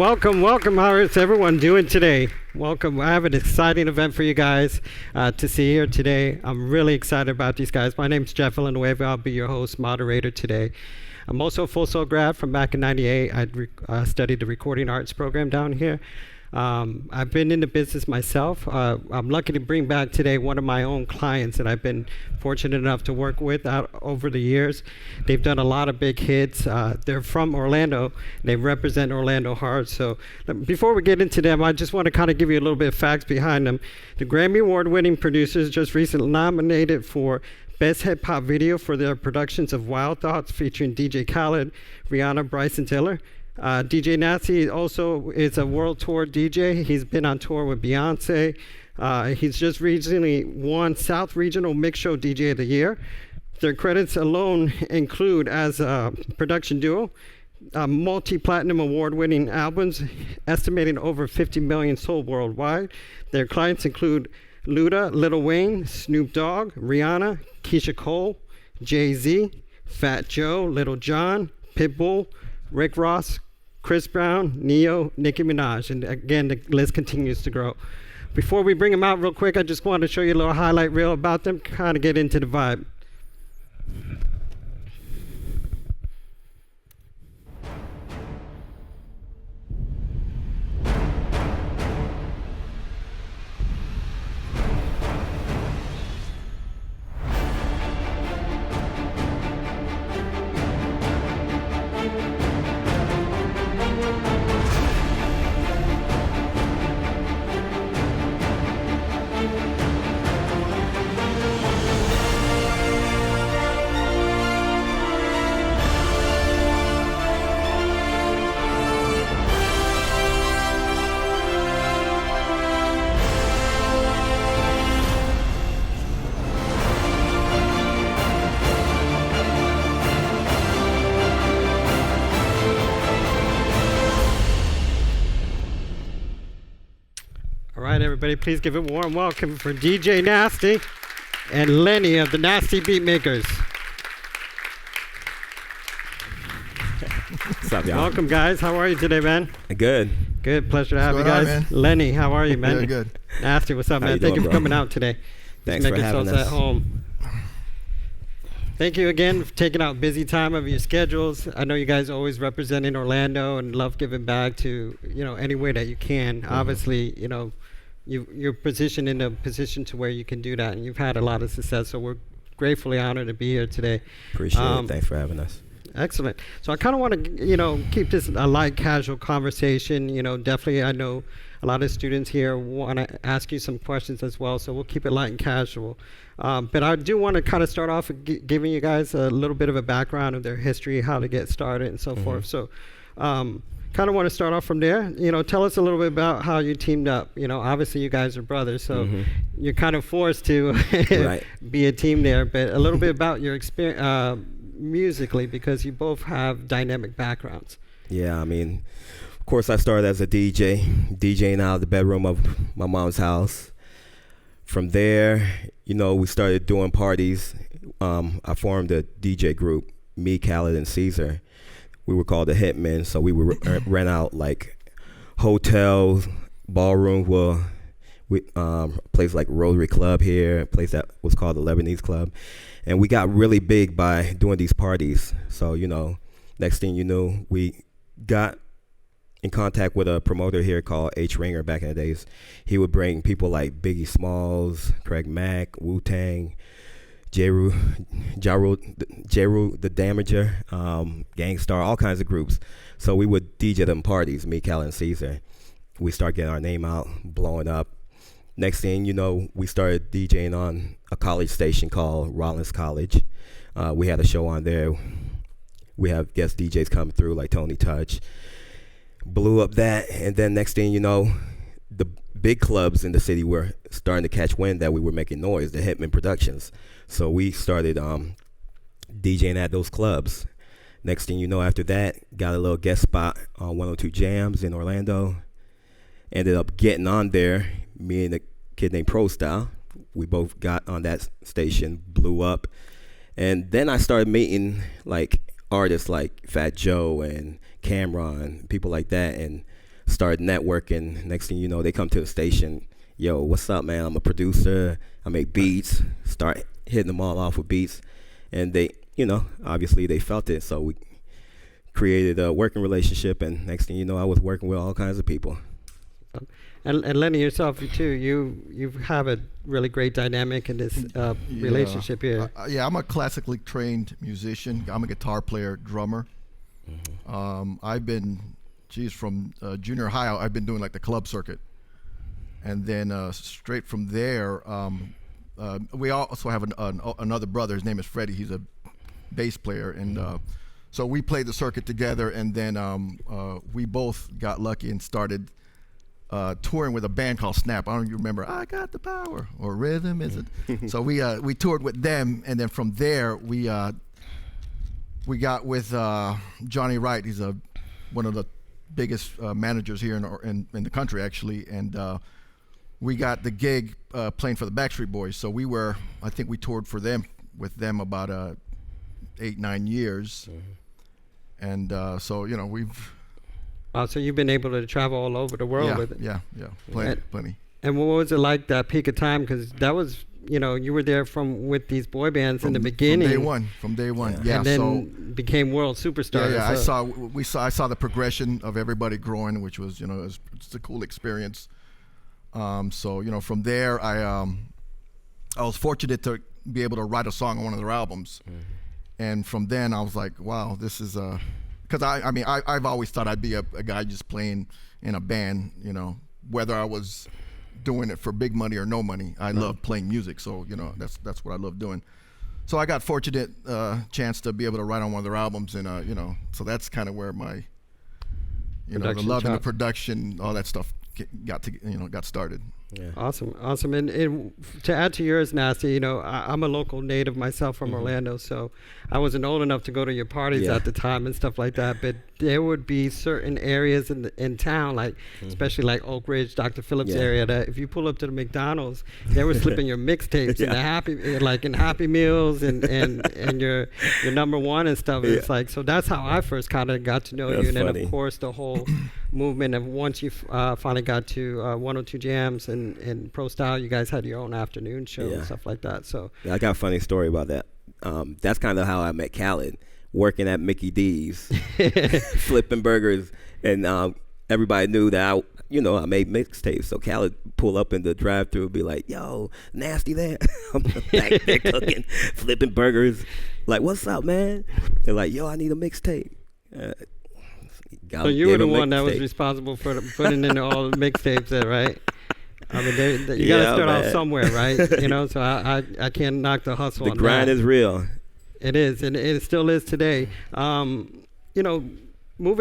Welcome. How is everyone doing today? Welcome. I have an exciting event for you guys to see here today. I'm really excited about these guys. My name's Jeff Villanueva. I'll be your host, moderator today. I'm also a Full Sail grad from back in '98. I studied the recording arts program down here. I've been in the business myself. I'm lucky to bring back today one of my own clients that I've been fortunate enough to work with over the years. They've done a lot of big hits. They're from Orlando. They represent Orlando hard. So before we get into them, I just want to kind of give you a little bit of facts behind them. The Grammy Award-winning producers just recently nominated for Best Hip Hop Video for their productions of Wild Thoughts featuring DJ Khaled, Rihanna, Bryson Tiller. DJ Nasty also is a world tour DJ. He's been on tour with Beyonce. He's just recently won South Regional Mix Show DJ of the Year. Their credits alone include as a production duo, multi-platinum award-winning albums, estimating over 50 million sold worldwide. Their clients include Luda, Lil Wayne, Snoop Dogg, Rihanna, Keisha Cole, Jay-Z, Fat Joe, Lil Jon, Pitbull, Rick Ross, Chris Brown, Neo, Nicki Minaj, and again, the list continues to grow. Before we bring them out real quick, I just wanted to show you a little highlight reel about them, kind of get into the vibe. All right, everybody, please give a warm welcome for DJ Nasty and Lenny of the Nasty Beatmakers. What's up, y'all? Welcome, guys. How are you today, man? Good. Good. Pleasure to have you guys. Man? Lenny, how are you, man? Very good. Nasty, what's up, How man? you Thank you doing, for bro? coming out today. Thanks Just for having yourselves us. at home. Thank you again for taking out busy time of your schedules. I know you guys always representing Orlando and love giving back to, any way that you can. Mm-hmm. Obviously, you're positioned in a position to where you can do that, and you've had a lot of success, so we're gratefully honored to be here today. Appreciate it. Thanks for having us. Excellent. So I kind of want to, keep this a light, casual conversation. Definitely I know a lot of students here want to ask you some questions as well, so we'll keep it light and casual. But I do want to kind of start off with giving you guys a little bit of a background of their history, how to get started, and so forth. So kind of want to start off from there. Tell us a little bit about how you teamed up. Obviously you guys are brothers, so you're kind of forced to Right. be a team there. But a little bit about your experience musically, because you both have dynamic backgrounds. Yeah, I mean, of course, I started as a DJing out of the bedroom of my mom's house. From there, we started doing parties. I formed a DJ group, me, Khaled, and Caesar. We were called the Hitmen, so we would rent out like hotels, ballrooms. Well, a place like Rotary Club here, a place that was called the Lebanese Club. And we got really big by doing these parties. So, next thing you knew, we got in contact with a promoter here called H. Ringer back in the days. He would bring people like Biggie Smalls, Craig Mack, Wu-Tang, Jeru the Damager, Gangstar, all kinds of groups. So we would DJ them parties, me, Cal, and Caesar. We started getting our name out, blowing up. Next thing you know, we started DJing on a college station called Rollins College. We had a show on there. We have guest DJs coming through like Tony Touch. Blew up that, and then next thing you know, the big clubs in the city were starting to catch wind that we were making noise, the Hitman Productions. So we started DJing at those clubs. Next thing you know, after that, got a little guest spot on 102 Jams in Orlando. Ended up getting on there, me and a kid named Pro Style. We both got on that station, blew up. And then I started meeting like artists like Fat Joe and Cameron, people like that. And started networking. Next thing you know, they come to the station. Yo, what's up, man? I'm a producer. I make beats. Start hitting them all off with beats. And they, obviously they felt it. So we created a working relationship. And next thing you know, I was working with all kinds of people. And Lenny, yourself too, you have a really great dynamic in this relationship here. I'm a classically trained musician. I'm a guitar player, drummer. I've been, from junior high, I've been doing like the club circuit. And then straight from there, we also have another brother. His name is Freddie. He's a bass player. And so we played the circuit together. And then we both got lucky and started touring with a band called Snap. I don't know if you remember, I Got the Power, or Rhythm Is It. So we toured with them. And then from there, we got with Johnny Wright. He's one of the biggest managers here in the country, actually. And we got the gig playing for the Backstreet Boys. So I think we toured with them about 8-9 years. And so we've. So you've been able to travel all over the world with it. Yeah, plenty. And what was it like, that peak of time? Because that was, you were there with these boy bands in the beginning. From day one. Yeah. And then became world superstars. Yeah. I saw the progression of everybody growing, which was, it's a cool experience. So from there, I was fortunate to be able to write a song on one of their albums, and from then I was like, wow, this is because I've always thought I'd be a guy just playing in a band, whether I was doing it for big money or no money. I love playing music, so that's what I love doing. So I got fortunate chance to be able to write on one of their albums, and so that's kind of where my the love and the production, all that stuff got started. Yeah. Awesome. And to add to yours, Nasty, I'm a local native myself from Orlando, so I wasn't old enough to go to your parties at the time and stuff like that. But there would be certain areas in town, like especially like Oak Ridge, Dr. Phillips area, that if you pull up to the McDonald's, they were slipping your mixtapes in the Happy Meals and your number one and stuff. It's like, so that's how I first kind of got to know you, and then of course the whole movement of once you finally got to 102 Jams and Pro Style, you guys had your own afternoon show and stuff like that. So I got a funny story about that. That's kind of how I met Khaled, working at Mickey D's, flipping burgers, and everybody knew that I made mixtapes. So Khaled pull up in the drive-thru and be like, "Yo, Nasty there." I'm back there cooking, flipping burgers. Like, "What's up, man?" They're like, "Yo, I need a mixtape." So you were the one that was responsible for putting in all the mixtapes there, right? I mean, you got to start out somewhere, right? So I can't knock the hustle on that. The grind is real. It is, and it still is today. Moving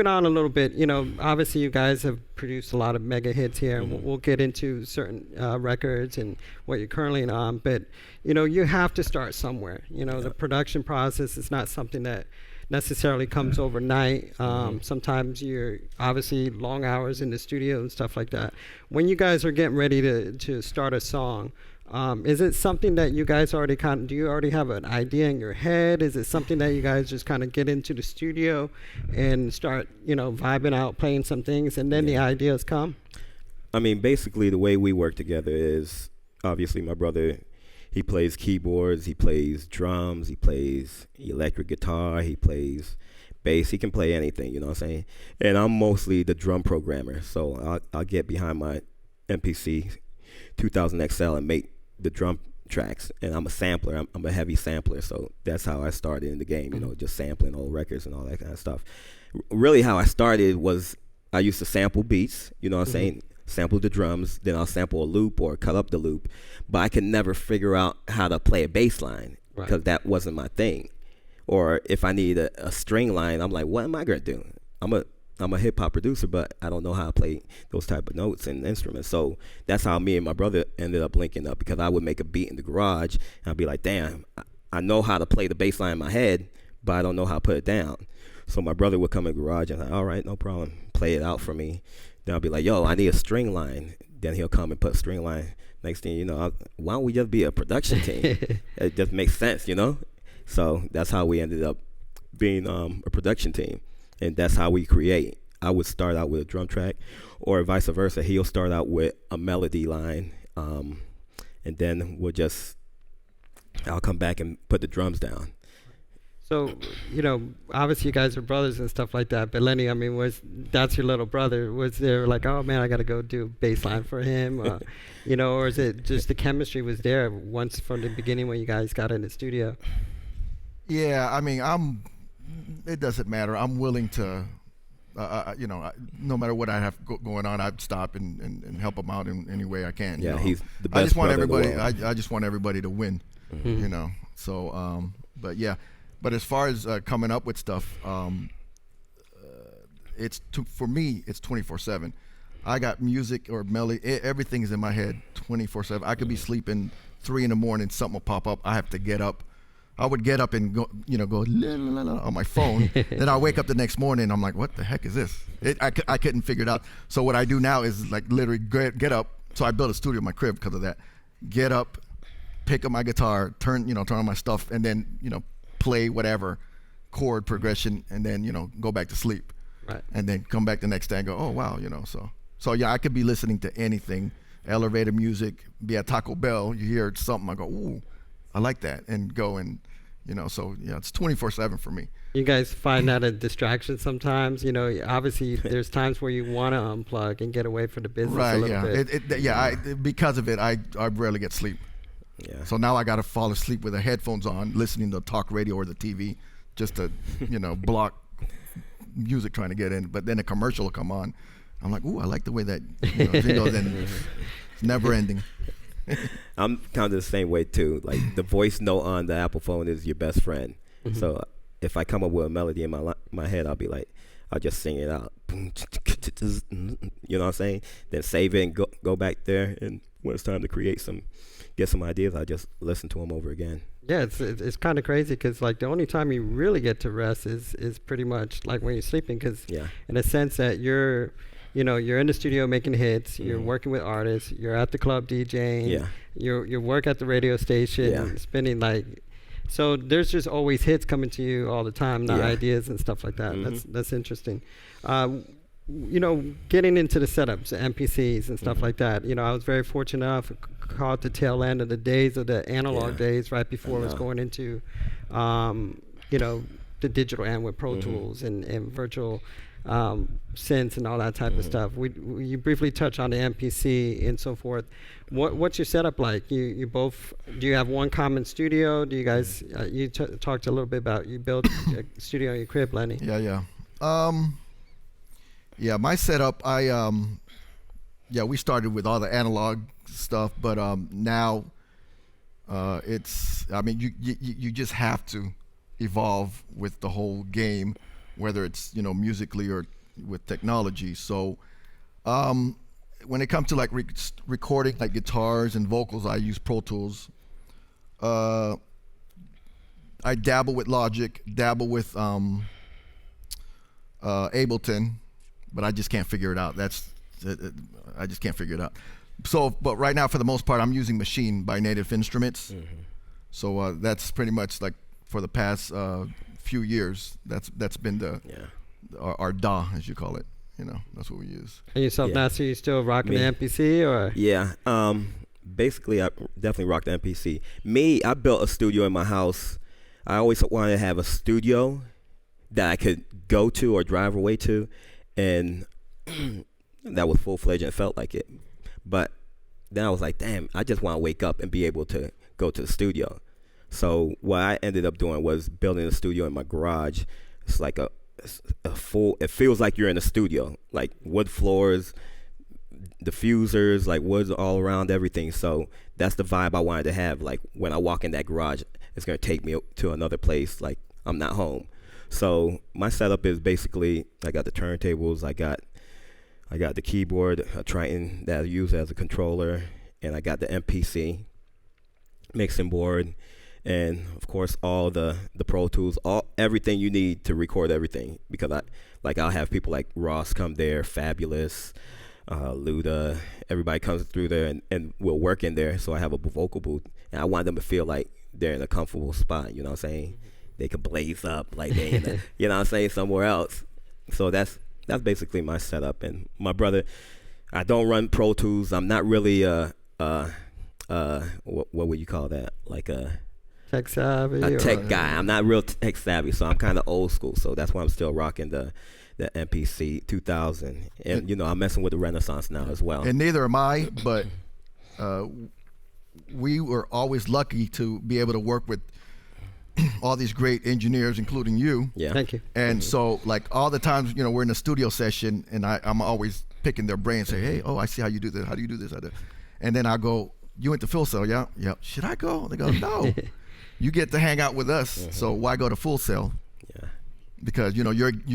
on a little bit, obviously you guys have produced a lot of mega hits here, and we'll get into certain records and what you're currently on. But, you have to start somewhere. The production process is not something that necessarily comes overnight. Sometimes you're obviously long hours in the studio and stuff like that. When you guys are getting ready to start a song, is it something that you guys already do you already have an idea in your head? Is it something that you guys just kind of get into the studio and start, vibing out, playing some things, and then the ideas come? I mean, basically the way we work together is, obviously my brother, he plays keyboards, he plays drums, he plays electric guitar, he plays bass. He can play anything, you know what I'm saying? And I'm mostly the drum programmer, so I'll get behind my MPC 2000 XL and make the drum tracks. And I'm a sampler. I'm a heavy sampler, so that's how I started in the game, just sampling old records and all that kind of stuff. Really how I started was I used to sample beats, you know what I'm saying? Sample the drums, then I'll sample a loop or cut up the loop, but I could never figure out how to play a bass line because that wasn't my thing. Or if I need a string line, I'm like, what am I gonna do? I'm a hip hop producer, but I don't know how to play those type of notes and instruments. So that's how me and my brother ended up linking up, because I would make a beat in the garage and I'd be like, damn, I know how to play the bass line in my head, but I don't know how to put it down. So my brother would come in the garage and like, all right, no problem, play it out for me. Then I'll be like, yo, I need a string line. Then he'll come and put a string line. Next thing you know, why don't we just be a production team? It just makes sense, So that's how we ended up being a production team. And that's how we create. I would start out with a drum track, or vice versa. He'll start out with a melody line, and then I'll come back and put the drums down. So, obviously you guys are brothers and stuff like that, but Lenny, I mean, that's your little brother. Was there like, oh man, I got to go do a bass line for him, or is it just the chemistry was there once from the beginning when you guys got in the studio? Yeah, I mean, it doesn't matter. I'm willing to, no matter what I have going on, I'd stop and help him out in any way I can. Yeah, he's the best I just want brother in the everybody. world. I just want everybody to win. Mm-hmm. So, but yeah. But as far as coming up with stuff, for me, it's 24/7. I got music or melody, everything is in my head 24/7. I could be sleeping 3 a.m, something will pop up. I have to get up. I would get up and go la, la, la, la, on my phone. Then I wake up the next morning and I'm like, what the heck is this? I couldn't figure it out. So what I do now is like literally get up. So I built a studio in my crib because of that. Get up, pick up my guitar, turn on my stuff, and then play whatever chord progression, and then go back to sleep. Right. And then come back the next day and go, oh wow, so yeah, I could be listening to anything, elevator music, be at Taco Bell, you hear something, I go, ooh, I like that, and go and so yeah, it's 24/7 for me. You guys find that a distraction sometimes? Obviously there's times where you want to unplug and get away from the business a little bit. Because of it, I rarely get sleep. Yeah. So now I got to fall asleep with the headphones on, listening to talk radio or the TV, just to, block music trying to get in. But then a commercial will come on. I'm like, ooh, I like the way that jingle. Then it's never ending. I'm kind of the same way too. Like the voice note on the Apple phone is your best friend. Mm-hmm. So if I come up with a melody in my head, I'll just sing it out. You know what I'm saying? Then save it and go back there. And when it's time to get some ideas, I just listen to them over again. Yeah, it's kind of crazy because like the only time you really get to rest is pretty much like when you're sleeping, because in a sense that you're in the studio making hits, you're working with artists, you're at the club DJing, you work at the radio station, spinning so there's just always hits coming to you all the time, not ideas and stuff like that. Mm-hmm. That's interesting. Getting into the setups, MPCs and stuff like that. I was very fortunate enough, caught the tail end of the days of the analog days, right before it was going into, the digital end with Pro Tools and virtual synths and all that type of stuff. You briefly touch on the MPC and so forth. What's your setup like? You both, do you have one common studio? Do you guys, you talked a little bit about, you built a studio in your crib, Lenny. Yeah. Yeah, my setup, we started with all the analog stuff, but now you just have to evolve with the whole game, whether it's musically or with technology. So when it comes to like recording like guitars and vocals, I use Pro Tools. I dabble with Logic, dabble with Ableton, but I just can't figure it out. I just can't figure it out. So, but right now, for the most part, I'm using Machine by Native Instruments. Mm-hmm. So that's pretty much like for the past few years. That's been our DAW, as you call it. That's what we use. And yourself, Nasser, you still rocking the MPC or? Yeah. Basically, I definitely rock the MPC. I built a studio in my house. I always wanted to have a studio that I could go to or drive away to, and that was full-fledged and felt like it. But then I was like, damn, I just want to wake up and be able to go to the studio. So what I ended up doing was building a studio in my garage. It's like a full, it feels like you're in a studio, like wood floors, diffusers, like woods all around everything. So that's the vibe I wanted to have. Like when I walk in that garage, it's going to take me to another place like I'm not home. So my setup is basically, I got the turntables, I got the keyboard, a Triton that I use as a controller, and I got the MPC mixing board, and of course all the Pro Tools, everything you need to record everything. Because I'll have people like Ross come there, Fabulous, Luda, everybody comes through there and we'll work in there. So I have a vocal booth, and I want them to feel like they're in a comfortable spot. You know what I'm saying? They could blaze up like they in a, you know what I'm saying, somewhere else. So that's that's basically my setup. And my brother, I don't run Pro Tools. I'm not really what would you call that? Like a Tech-savvy? tech guy. I'm not real tech savvy, so I'm kind of old school. So that's why I'm still rocking the MPC 2000. And, I'm messing with the Renaissance now as well. And neither am I, but we were always lucky to be able to work with all these great engineers, including you. Yeah. Thank you. And so, like, all the times, we're in a studio session, and I'm always picking their brain, say, hey, I see how you do this. How do you do this? And then I go, you went to Full Sail, yeah? Yeah. Should I go? They go, no. You get to hang out with us, so why go to Full Sail? Yeah. Because,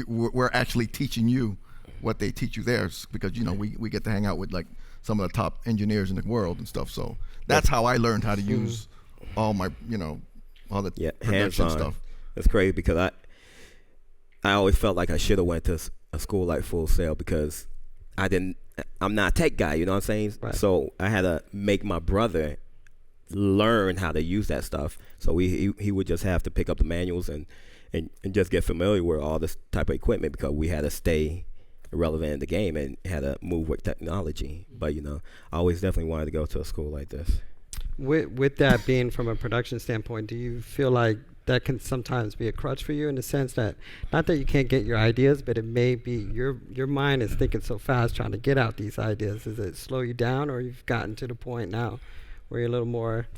we're actually teaching you what they teach you there, because, we get to hang out with, like, some of the top engineers in the world and stuff. So that's how I learned how to use all my, all the production hands-on stuff. It's crazy because I always felt like I should have went to a school like Full Sail because I'm not a tech guy, you know what I'm saying? Right. So I had to make my brother learn how to use that stuff. So he would just have to pick up the manuals and just get familiar with all this type of equipment because we had to stay relevant in the game and had to move with technology. But I always definitely wanted to go to a school like this. With that being from a production standpoint, do you feel like that can sometimes be a crutch for you in the sense that, not that you can't get your ideas, but it may be your mind is thinking so fast trying to get out these ideas? Does it slow you down, or you've gotten to the point now where you're a little more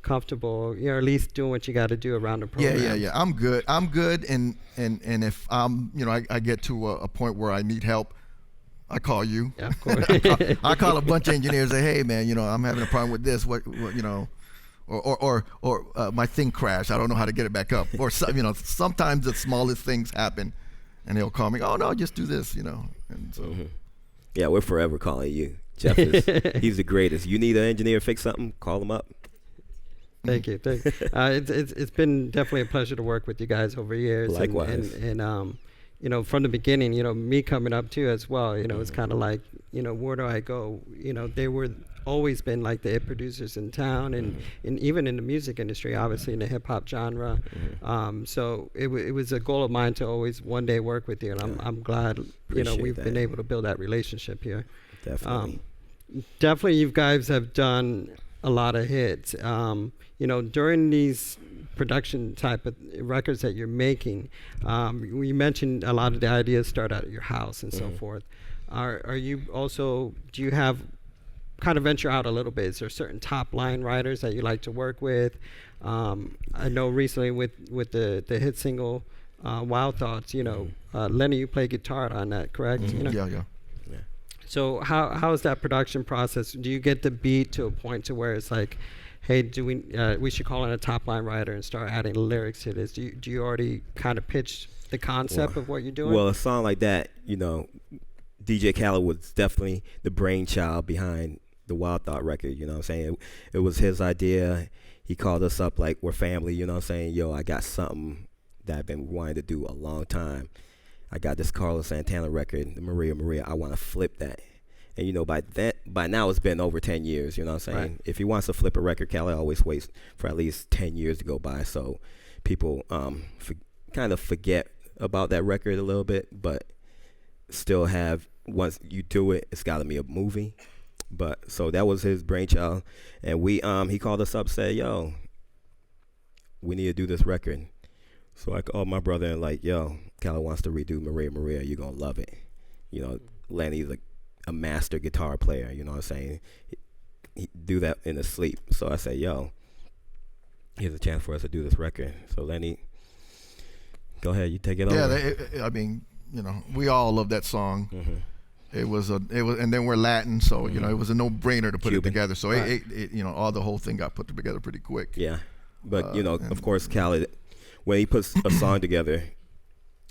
comfortable, at least doing what you got to do around the program? Yeah. I'm good. And if I get to a point where I need help, I call you. Yeah, of course. I call a bunch of engineers. Say, hey man, I'm having a problem with this. What or my thing crashed. I don't know how to get it back up. Or sometimes the smallest things happen, and they'll call me. Oh no, just do this. And so. Yeah, we're forever calling you. Jeff he's the greatest. You need an engineer to fix something, call him up. Thank you. It's been definitely a pleasure to work with you guys over years. Likewise. And from the beginning, me coming up too as well, it's kind of like, where do I go? They were always been like the hit producers in town and even in the music industry, obviously in the hip hop genre. So it was a goal of mine to always one day work with you. And I'm glad, we've been able to build that relationship here. Definitely. Definitely you guys have done a lot of hits. During these production type of records that you're making, we mentioned a lot of the ideas start out at your house and so forth. Are you also, do you have kind of venture out a little bit? Is there certain top line writers that you like to work with? I know recently with the hit single Wild Thoughts, Lenny, you play guitar on that, correct? Yeah. So how is that production process? Do you get the beat to a point to where it's like, hey, we should call in a top line writer and start adding lyrics to this? Do you already kind of pitch the concept of what you're doing? Well, a song like that, DJ Khaled was definitely the brainchild behind the Wild Thought record, you know what I'm saying? It was his idea. He called us up like we're family, you know what I'm saying? Yo, I got something that I've been wanting to do a long time. I got this Carlos Santana record, the Maria, I want to flip that. And by now it's been over 10 years, you know what I'm saying? Right. If he wants to flip a record, Khaled always waits for at least 10 years to go by. So people kind of forget about that record a little bit, but still have, once you do it, it's got to be a movie. But so that was his brainchild. And he called us up, said, yo, we need to do this record. So I called my brother and like, yo, Khaled wants to redo Maria, you're going to love it. Lenny's a master guitar player, you know what I'm saying? He do that in his sleep. So I said, yo, here's a chance for us to do this record. So Lenny, go ahead, you take it over. Yeah, we all love that song. It was, and then we're Latin, so it was a no-brainer to put Cuban. it together. So the whole thing got put together pretty quick. Yeah, but of course, Khaled, when he puts a song together,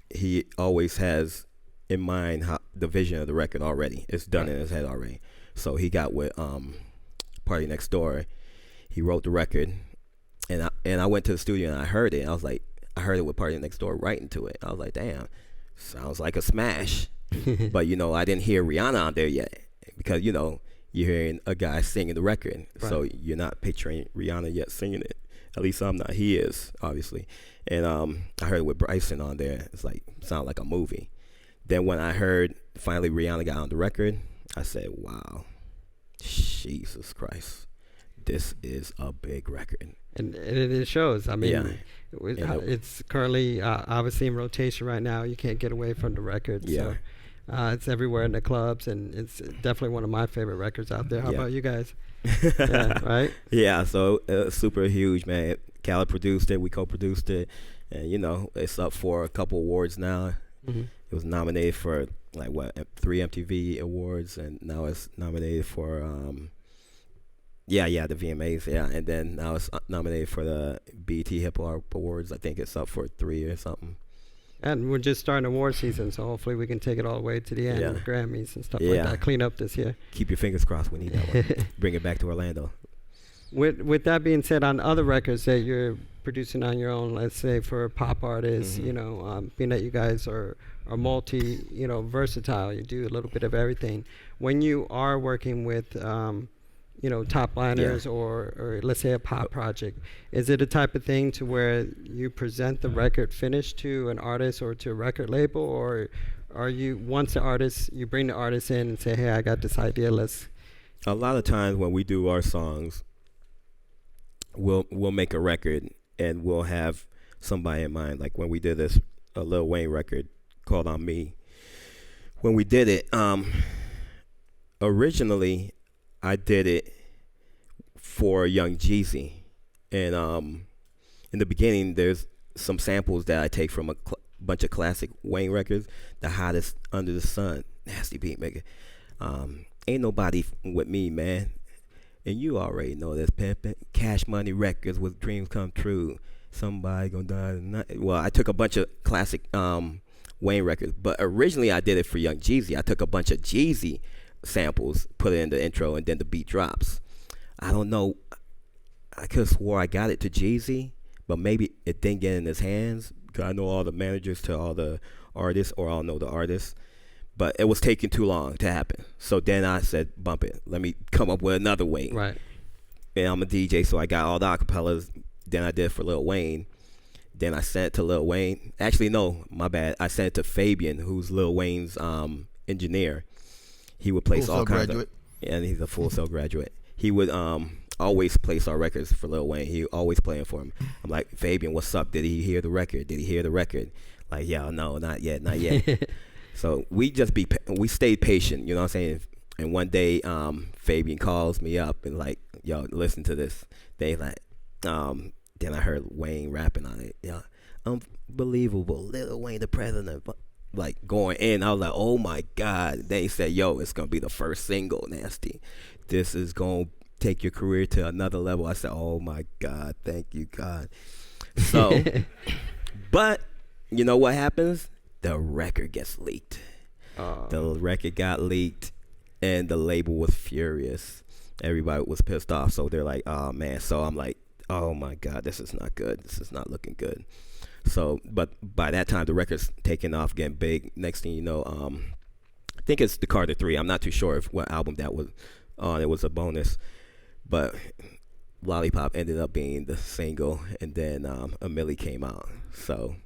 he always has in mind the vision of the record already. It's done in his head already. So he got with Party Next Door. He wrote the record, and I went to the studio and I heard it. I heard it with Party Next Door right into it. I was like, damn, sounds like a smash. But I didn't hear Rihanna on there yet because you're hearing a guy singing the record, so you're not picturing Rihanna yet singing it. At least I'm not. He is, obviously. And I heard it with Bryson on there. It's like sound like a movie. Then when I heard finally Rihanna got on the record, I said, wow, Jesus Christ, this is a big record. And it shows. I mean, Yeah. it's currently obviously in rotation right now. You can't get away from the record. Yeah. So it's everywhere in the clubs, and it's definitely one of my favorite records out there. How Yeah. about you guys? Yeah, right? Yeah, so super huge, man. Khaled produced it, we co-produced it, and it's up for a couple awards now. Mm-hmm. It was nominated for 3 MTV awards, and now it's nominated for the VMAs, and then now it's nominated for the BET Hip Hop Awards. I think it's up for 3 or something. And we're just starting award season, so hopefully we can take it all the way to the end Yeah. with Grammys and stuff like Yeah. that. Clean up this year. Keep your fingers crossed. We need that one. Bring it back to Orlando. With that being said, on other records that you're producing on your own, let's say for pop artists, Mhm. being that you guys are multi, versatile, you do a little bit of everything. When you are working with, top liners or let's say a pop project, is it a type of thing to where you present the record finished to an artist or to a record label, or are you you bring the artist in and say, hey, I got this idea, let's. A lot of times when we do our songs, we'll make a record and we'll have somebody in mind. Like when we did a Lil Wayne record called On Me. When we did it, originally I did it for Young Jeezy, and in the beginning there's some samples that I take from a bunch of classic Wayne records. The Hottest Under the Sun, Nasty Beat Maker, Ain't Nobody With Me, Man. And you already know this, pimpin'. Cash Money Records, With Dreams Come True. Somebody Gonna Die Tonight. Well, I took a bunch of classic Wayne records, but originally I did it for Young Jeezy. I took a bunch of Jeezy samples, put it in the intro, and then the beat drops. I don't know. I could have swore I got it to Jeezy, but maybe it didn't get in his hands because I know all the managers to all the artists, or I don't know the artists. But it was taking too long to happen. So then I said, bump it. Let me come up with another way. Right. And I'm a DJ, so I got all the acapellas. Then I did for Lil Wayne. Then I sent it to Lil Wayne. Actually, no, my bad. I sent it to Fabian, who's Lil Wayne's engineer. He would place all kinds of, and he's a Full Sail graduate. He would always place our records for Lil Wayne. He always playing for him. I'm like, Fabian, what's up? Did he hear the record? Like, yeah, no, not yet. So we stayed patient, you know what I'm saying? And one day, Fabian calls me up and like, yo, listen to this. They like, then I heard Wayne rapping on it. Yeah, unbelievable, Lil Wayne the president, like going in. I was like, oh my God. Then he said, yo, it's gonna be the first single, Nasty. This is gonna take your career to another level. I said, oh my God, thank you, God. So, but you know what happens? The record gets leaked. The record got leaked, and the label was furious. Everybody was pissed off, so they're like, oh man. So I'm like, oh my God, this is not good. This is not looking good. So, but by that time, the record's taking off, getting big. Next thing you know, I think it's the Carter 3. I'm not too sure what album that was on. It was a bonus, but Lollipop ended up being the single, and then A Milli came out. So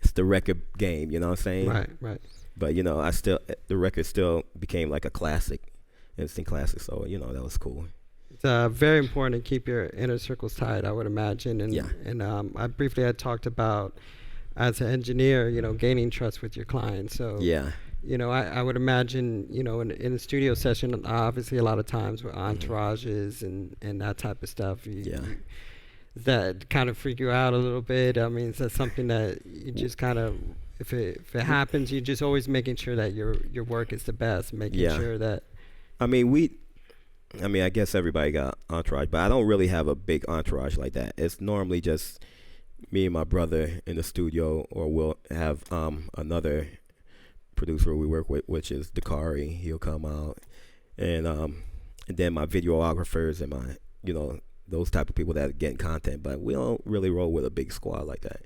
it's the record game, you know what I'm saying? Right. But the record still became like a classic, instant classic. So that was cool. It's very important to keep your inner circles tight, I would imagine. And I briefly had talked about, as an engineer, gaining trust with your clients. So yeah, I would imagine, in a studio session, obviously a lot of times with entourages and that type of stuff. That kind of freak you out a little bit? I mean, is that something that you just kind of, if it happens, you're just always making sure that your work is the best, making sure that. I mean, I guess everybody got entourage, but I don't really have a big entourage like that. It's normally just me and my brother in the studio, or we'll have another producer we work with, which is Dakari. He'll come out, and then my videographers and my, those type of people that are getting content. But we don't really roll with a big squad like that.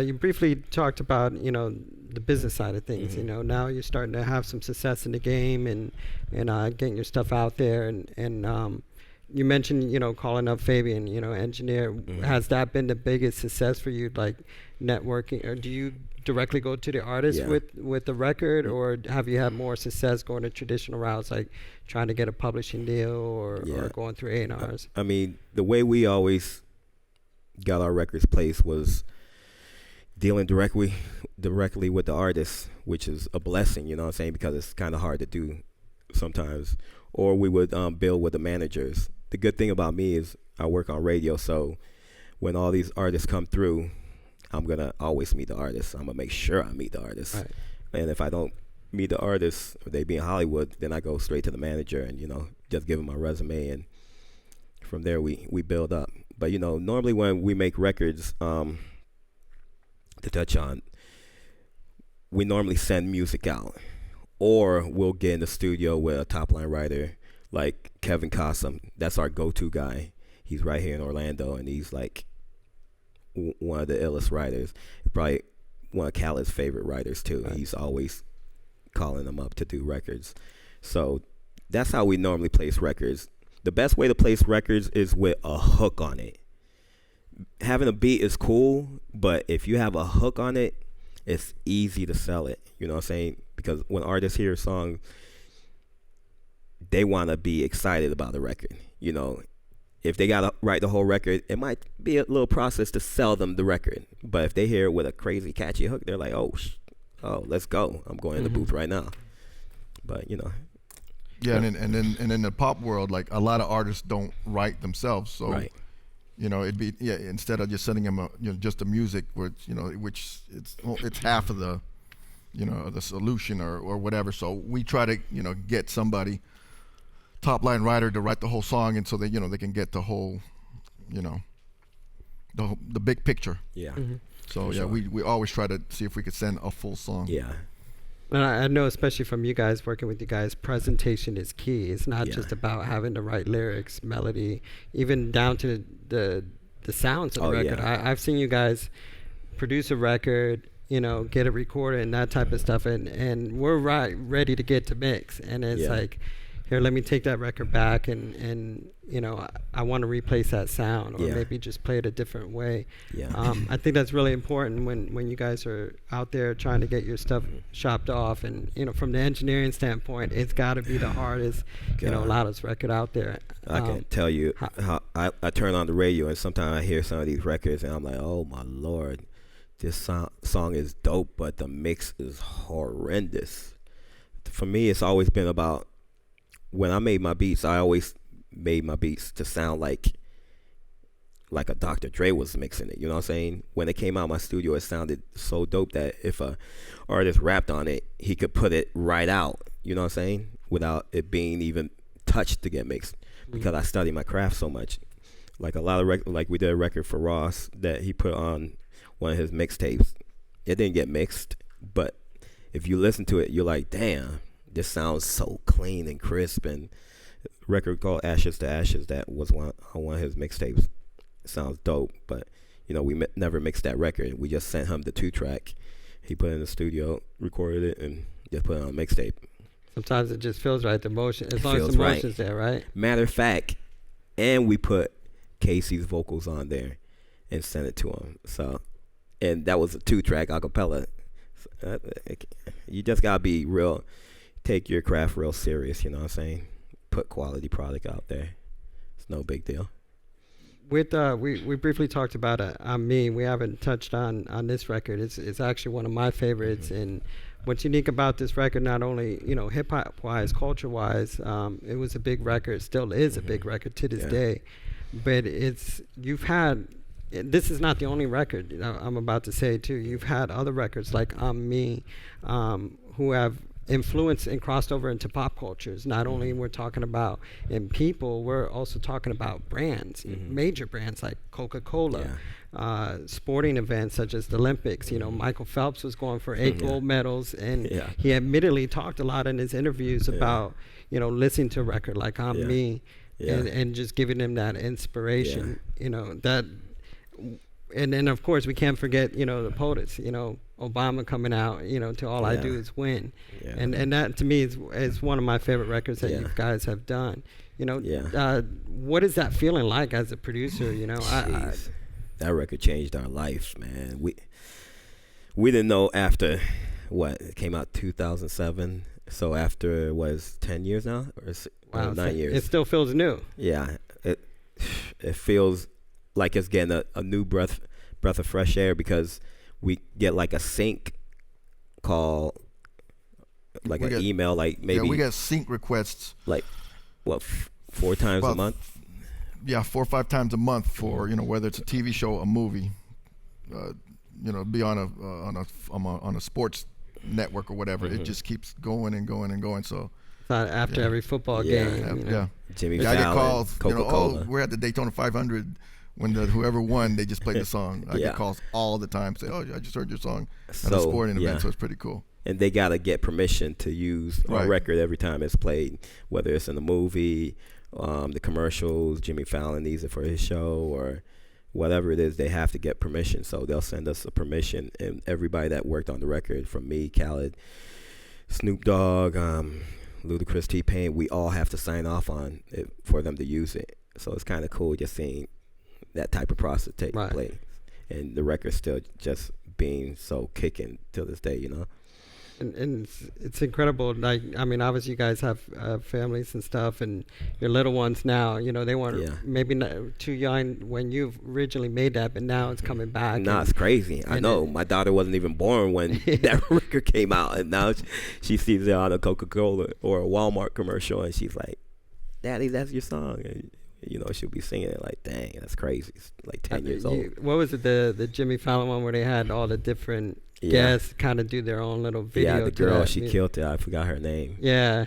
You briefly talked about, the business side of things. Mm-hmm. Now you're starting to have some success in the game and getting your stuff out there. And you mentioned, calling up Fabian, engineer. Has that been the biggest success for you, like networking, or do you directly go to the artist Yeah. with the record, or have you had more success going to traditional routes, like trying to get a publishing deal or going through A&Rs? I mean, the way we always got our records placed was dealing directly with the artist, which is a blessing, you know what I'm saying, because it's kind of hard to do sometimes. Or we would build with the managers. The good thing about me is I work on radio, so when all these artists come through, I'm going to always meet the artists. I'm going to make sure I meet the artists. Right. And if I don't meet the artists, or they be in Hollywood, then I go straight to the manager and, just give them my resume. And from there, we build up. But, normally when we make records, to touch on, we normally send music out. Or we'll get in the studio with a top-line writer like Kevin Cossum. That's our go-to guy. He's right here in Orlando, and he's like one of the illest writers. Probably one of Khaled's favorite writers, too. Right. He's always calling them up to do records. So that's how we normally place records. The best way to place records is with a hook on it. Having a beat is cool, but if you have a hook on it, it's easy to sell it. You know what I'm saying? Because when artists hear a song, they want to be excited about the record. If they got to write the whole record, it might be a little process to sell them the record. But if they hear it with a crazy catchy hook, they're like, oh, let's go. I'm going in the booth right now. But, Yeah, and in the pop world, like a lot of artists don't write themselves. So, right. It'd be, instead of just sending them just the music, which it's half of the, the solution or whatever. So we try to, get somebody, top line writer, to write the whole song, and so they, they can get the whole, the big picture. Yeah. So sure. we always try to see if we could send a full song. Yeah. And I know, especially from you guys, working with you guys, presentation is key. It's not just about having the right lyrics, melody, even down to the sounds of the record. Yeah. I've seen you guys produce a record, get it recorded and that type of stuff, and we're ready to get to mix. And it's like, here, let me take that record back and I want to replace that sound, or maybe just play it a different way. Yeah. I think that's really important when you guys are out there trying to get your stuff shopped off. And, from the engineering standpoint, it's got to be the hardest, loudest record out there. I can tell you how I turn on the radio, and sometimes I hear some of these records, and I'm like, oh, my Lord, this song is dope, but the mix is horrendous. For me, it's always been about, when I made my beats, I always made my beats to sound like a Dr. Dre was mixing it. You know what I'm saying? When it came out of my studio, it sounded so dope that if a artist rapped on it, he could put it right out. You know what I'm saying? Without it being even touched to get mixed. Because I study my craft so much. Like a lot of like we did a record for Ross that he put on one of his mixtapes. It didn't get mixed, but if you listen to it, you're like, damn, this sounds so clean and crisp. And record called Ashes to Ashes, that was on one of his mixtapes. It sounds dope, but we never mixed that record. We just sent him the 2-track. He put it in the studio, recorded it, and just put it on a mixtape. Sometimes it just feels right, the motion, as long as the motion's there, right? Matter of fact, and we put Casey's vocals on there and sent it to him. So, and that was a 2-track acapella. So, you just gotta be real, take your craft real serious. You know what I'm saying? Put quality product out there. It's no big deal. With we briefly talked about Me. We haven't touched on this record. It's actually one of my favorites. And what's unique about this record, not only hip hop wise, culture wise, it was a big record. Still is a big record to this day. But you've had. This is not the only record I'm about to say too. You've had other records like Me, who have influenced and crossed over into pop cultures. Not only we're talking about in people, we're also talking about brands, major brands like Coca-Cola, sporting events such as the Olympics. Michael Phelps was going for 8 gold medals, and he admittedly talked a lot in his interviews about listening to a record like Me, and just giving him that inspiration. That and then of course we can't forget, the POTUS, Obama coming out, to All I Yeah. Do Is Win. Yeah. And that to me is one of my favorite records that Yeah. you guys have done. Yeah. What is that feeling like as a producer? Jeez. That record changed our life, man. We didn't know after it came out 2007. So after was 10 years now or Wow, 9 years. It still feels new. Yeah, it feels like it's getting a new breath of fresh air, because we get like a sync call, like We an get- email, like maybe Yeah, we get sync requests. like 4 times a About- month. Yeah, 4 or 5 times a month for whether it's a TV show, a movie, be on a sports network or whatever. It just keeps going and going and going. So After every football Yeah. game. yeah. Jimmy I get Fallon, calls, Coca-Cola. we're at the Daytona 500. When whoever won, they just played the song. I Yeah. get calls all the time, say, "Oh, I just heard your song at a So, sporting yeah. event," so it's pretty cool. And they gotta get permission to use our Right. record every time it's played, whether it's in the movie, the commercials. Jimmy Fallon needs it for his show, or whatever it is. They have to get permission, so they'll send us a permission. And everybody that worked on the record, from me, Khaled, Snoop Dogg, Ludacris, T-Pain, we all have to sign off on it for them to use it. So it's kind of cool just seeing that type of process take Right. place, and the record still just being so kicking till this day. And it's incredible. Like, I mean, obviously you guys have families and stuff, and your little ones now, they weren't Yeah. maybe not too young when you originally made that, but now it's coming back. Nah, it's crazy. I and know. My daughter wasn't even born when that record came out, and now she sees it on a Coca-Cola or a Walmart commercial, and she's like, "Daddy, that's your song." And, she'll be singing it like, "Dang, that's crazy." It's like 10 years old. What was it, the Jimmy Fallon one where they had all the different Yeah. guests kind of do their own little video? Yeah, the to girl, that she music? killed it. I forgot her name. Yeah,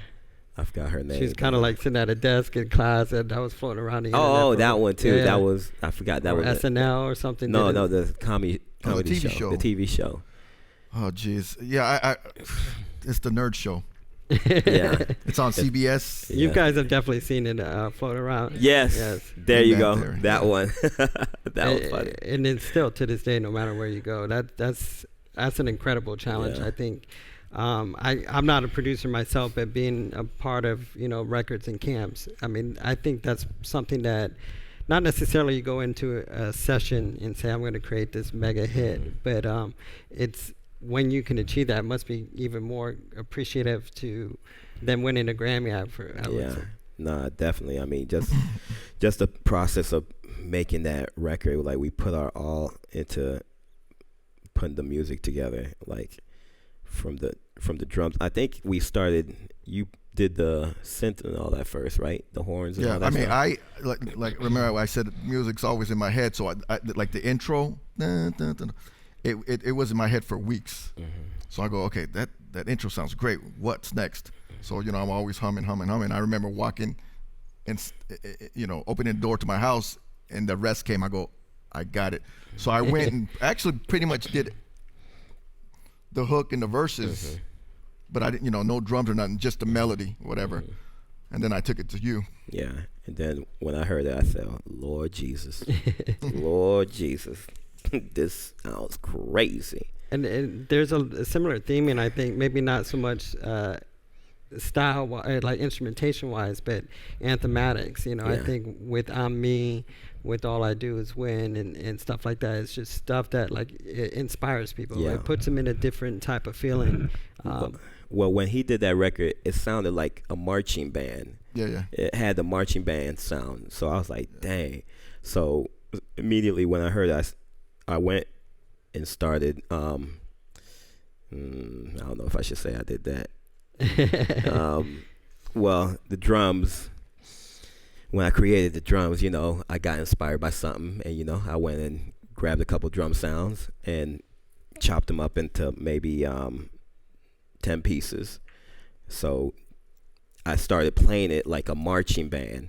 I forgot her name. she's kind of like sitting at a desk in class, and that was floating around the Oh, internet that for- one too. yeah. That was, I forgot. That or was SNL or something. No, did it. the comedy TV show. show. The TV show. Oh, jeez. Yeah, I it's the Nerd Show. Yeah. It's on CBS. You Yeah. guys have definitely seen it float around. Yes. Yes. There you Big go. Bang Theory. That one. That was funny. And it's still to this day, no matter where you go, that's an incredible challenge. Yeah. I think. I'm not a producer myself, but being a part of records and camps, I mean, I think that's something that not necessarily you go into a session and say I'm going to create this mega hit, but it's when you can achieve that, it must be even more appreciative to than winning a Grammy. I would Yeah. say. Nah, definitely. I mean, just the process of making that record, like we put our all into putting the music together, like from the drums. I think we started. You did the synth and all that first, right? The horns. And Yeah, all that I mean, stuff. like remember I said music's always in my head, so I like the intro. Dun, dun, dun, it was in my head for weeks. So I go, okay, that intro sounds great. What's next? So I'm always humming. I remember walking and opening the door to my house, and the rest came. I go, I got it. So I went and actually pretty much did the hook and the verses, but I didn't, no drums or nothing, just the melody, whatever. And then I took it to you. Yeah. And then when I heard it, I said, Lord Jesus, Lord Jesus, this sounds crazy. And there's a similar theme, and I think maybe not so much style, like instrumentation wise, but anthematics. I Yeah. think with I'm Me, with All I Do Is Win, and stuff like that, it's just stuff that like it inspires people. Yeah. Like puts them in a different type of feeling. Well, when he did that record, it sounded like a marching band. Yeah. It had the marching band sound. So I was like, dang. So immediately when I heard it, I went and started, I don't know if I should say I did that. Well, the drums, when I created the drums, I got inspired by something, and, I went and grabbed a couple drum sounds and chopped them up into maybe 10 pieces. So I started playing it like a marching band.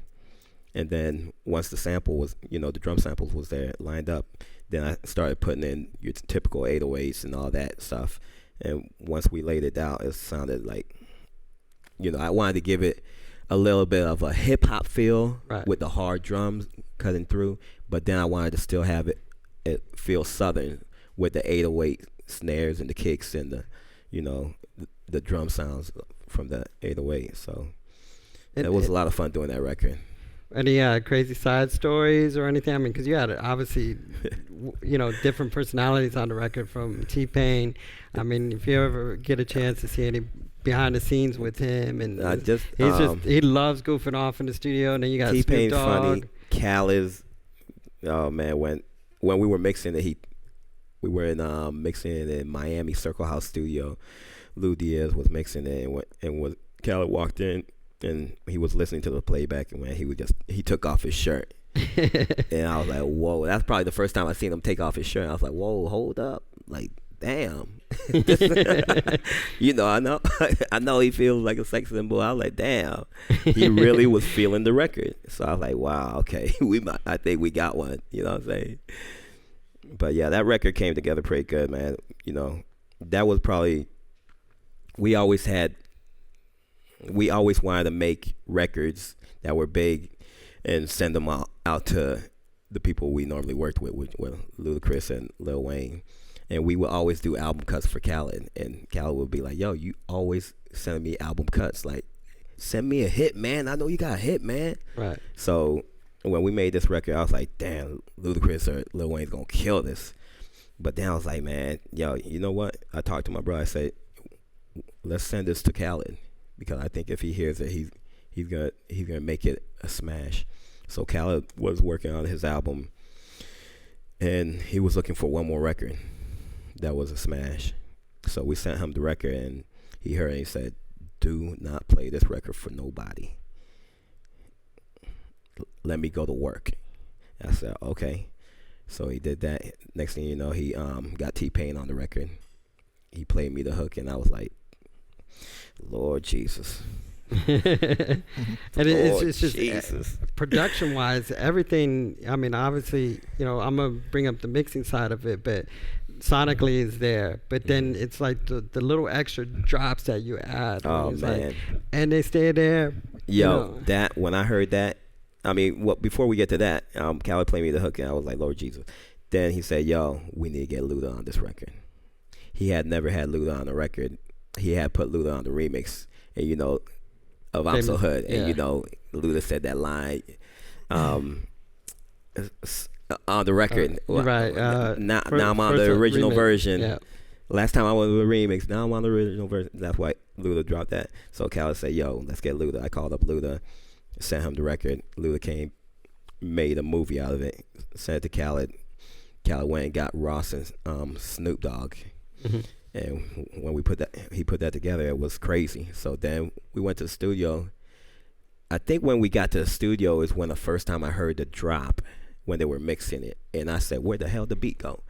And then once the sample was, the drum samples was there lined up, then I started putting in your typical 808s and all that stuff. And once we laid it out, it sounded like, I wanted to give it a little bit of a hip hop feel, Right. with the hard drums cutting through. But then I wanted to still have it it feels southern with the 808 snares and the kicks and the, you know, the drum sounds from the 808. So it was a lot of fun doing that record. Any crazy side stories or anything? I mean, because you had obviously, you know, different personalities on the record from T-Pain. I mean, if you ever get a chance to see any behind the scenes with him, and he loves goofing off in the studio. And then you got T-Pain's Snoop Dogg. funny. Cal is, oh man, when we were mixing it, we were in mixing it in Miami Circle House studio. Lou Diaz was mixing it, and Cal walked in. And he was listening to the playback, and when he took off his shirt, and I was like, "Whoa!" That's probably the first time I seen him take off his shirt. I was like, "Whoa, hold up!" Like, damn, you know, I know he feels like a sex symbol. I was like, "Damn," he really was feeling the record. So I was like, "Wow, okay, I think we got one." You know what I'm saying? But yeah, that record came together pretty good, man. You know, that was probably we always wanted to make records that were big and send them out to the people we normally worked with Ludacris and Lil Wayne. And we would always do album cuts for Khaled. And Khaled would be like, "Yo, you always sending me album cuts. Like, send me a hit, man. I know you got a hit, man." Right. So when we made this record, I was like, damn, Ludacris or Lil Wayne's going to kill this. But then I was like, man, yo, you know what? I talked to my brother. I said, let's send this to Khaled. Because I think if he hears it, he's gonna make it a smash. So Khaled was working on his album, and he was looking for one more record that was a smash. So we sent him the record, and he heard it and he said, "Do not play this record for nobody. Let me go to work." And I said, "Okay." So he did that. Next thing you know, he got T-Pain on the record. He played me the hook, and I was like, Lord Jesus. And it's just Jesus. Production wise, everything. I mean, obviously, you know, I'm gonna bring up the mixing side of it, but sonically is there. But then it's like the little extra drops that you add. Oh man. Like, and they stay there. Yo, that when I heard that, I mean, before we get to that, Khaled played me the hook, and I was like, Lord Jesus. Then he said, "Yo, we need to get Luda on this record." He had never had Luda on the record. He had put Luda on the remix, and you know, of I'm So Hood, and you know, Luda said that line on the record. Right. Now I'm on the original version. Yeah. Last time I was on the remix. Now I'm on the original version. That's why Luda dropped that. So Khaled said, "Yo, let's get Luda." I called up Luda, sent him the record. Luda came, made a movie out of it, sent it to Khaled. Khaled went and got Ross and Snoop Dogg. Mm-hmm. And when he put that together, it was crazy. So then we went to the studio. I think when we got to the studio is when the first time I heard the drop when they were mixing it, and I said, "Where the hell did the beat go?"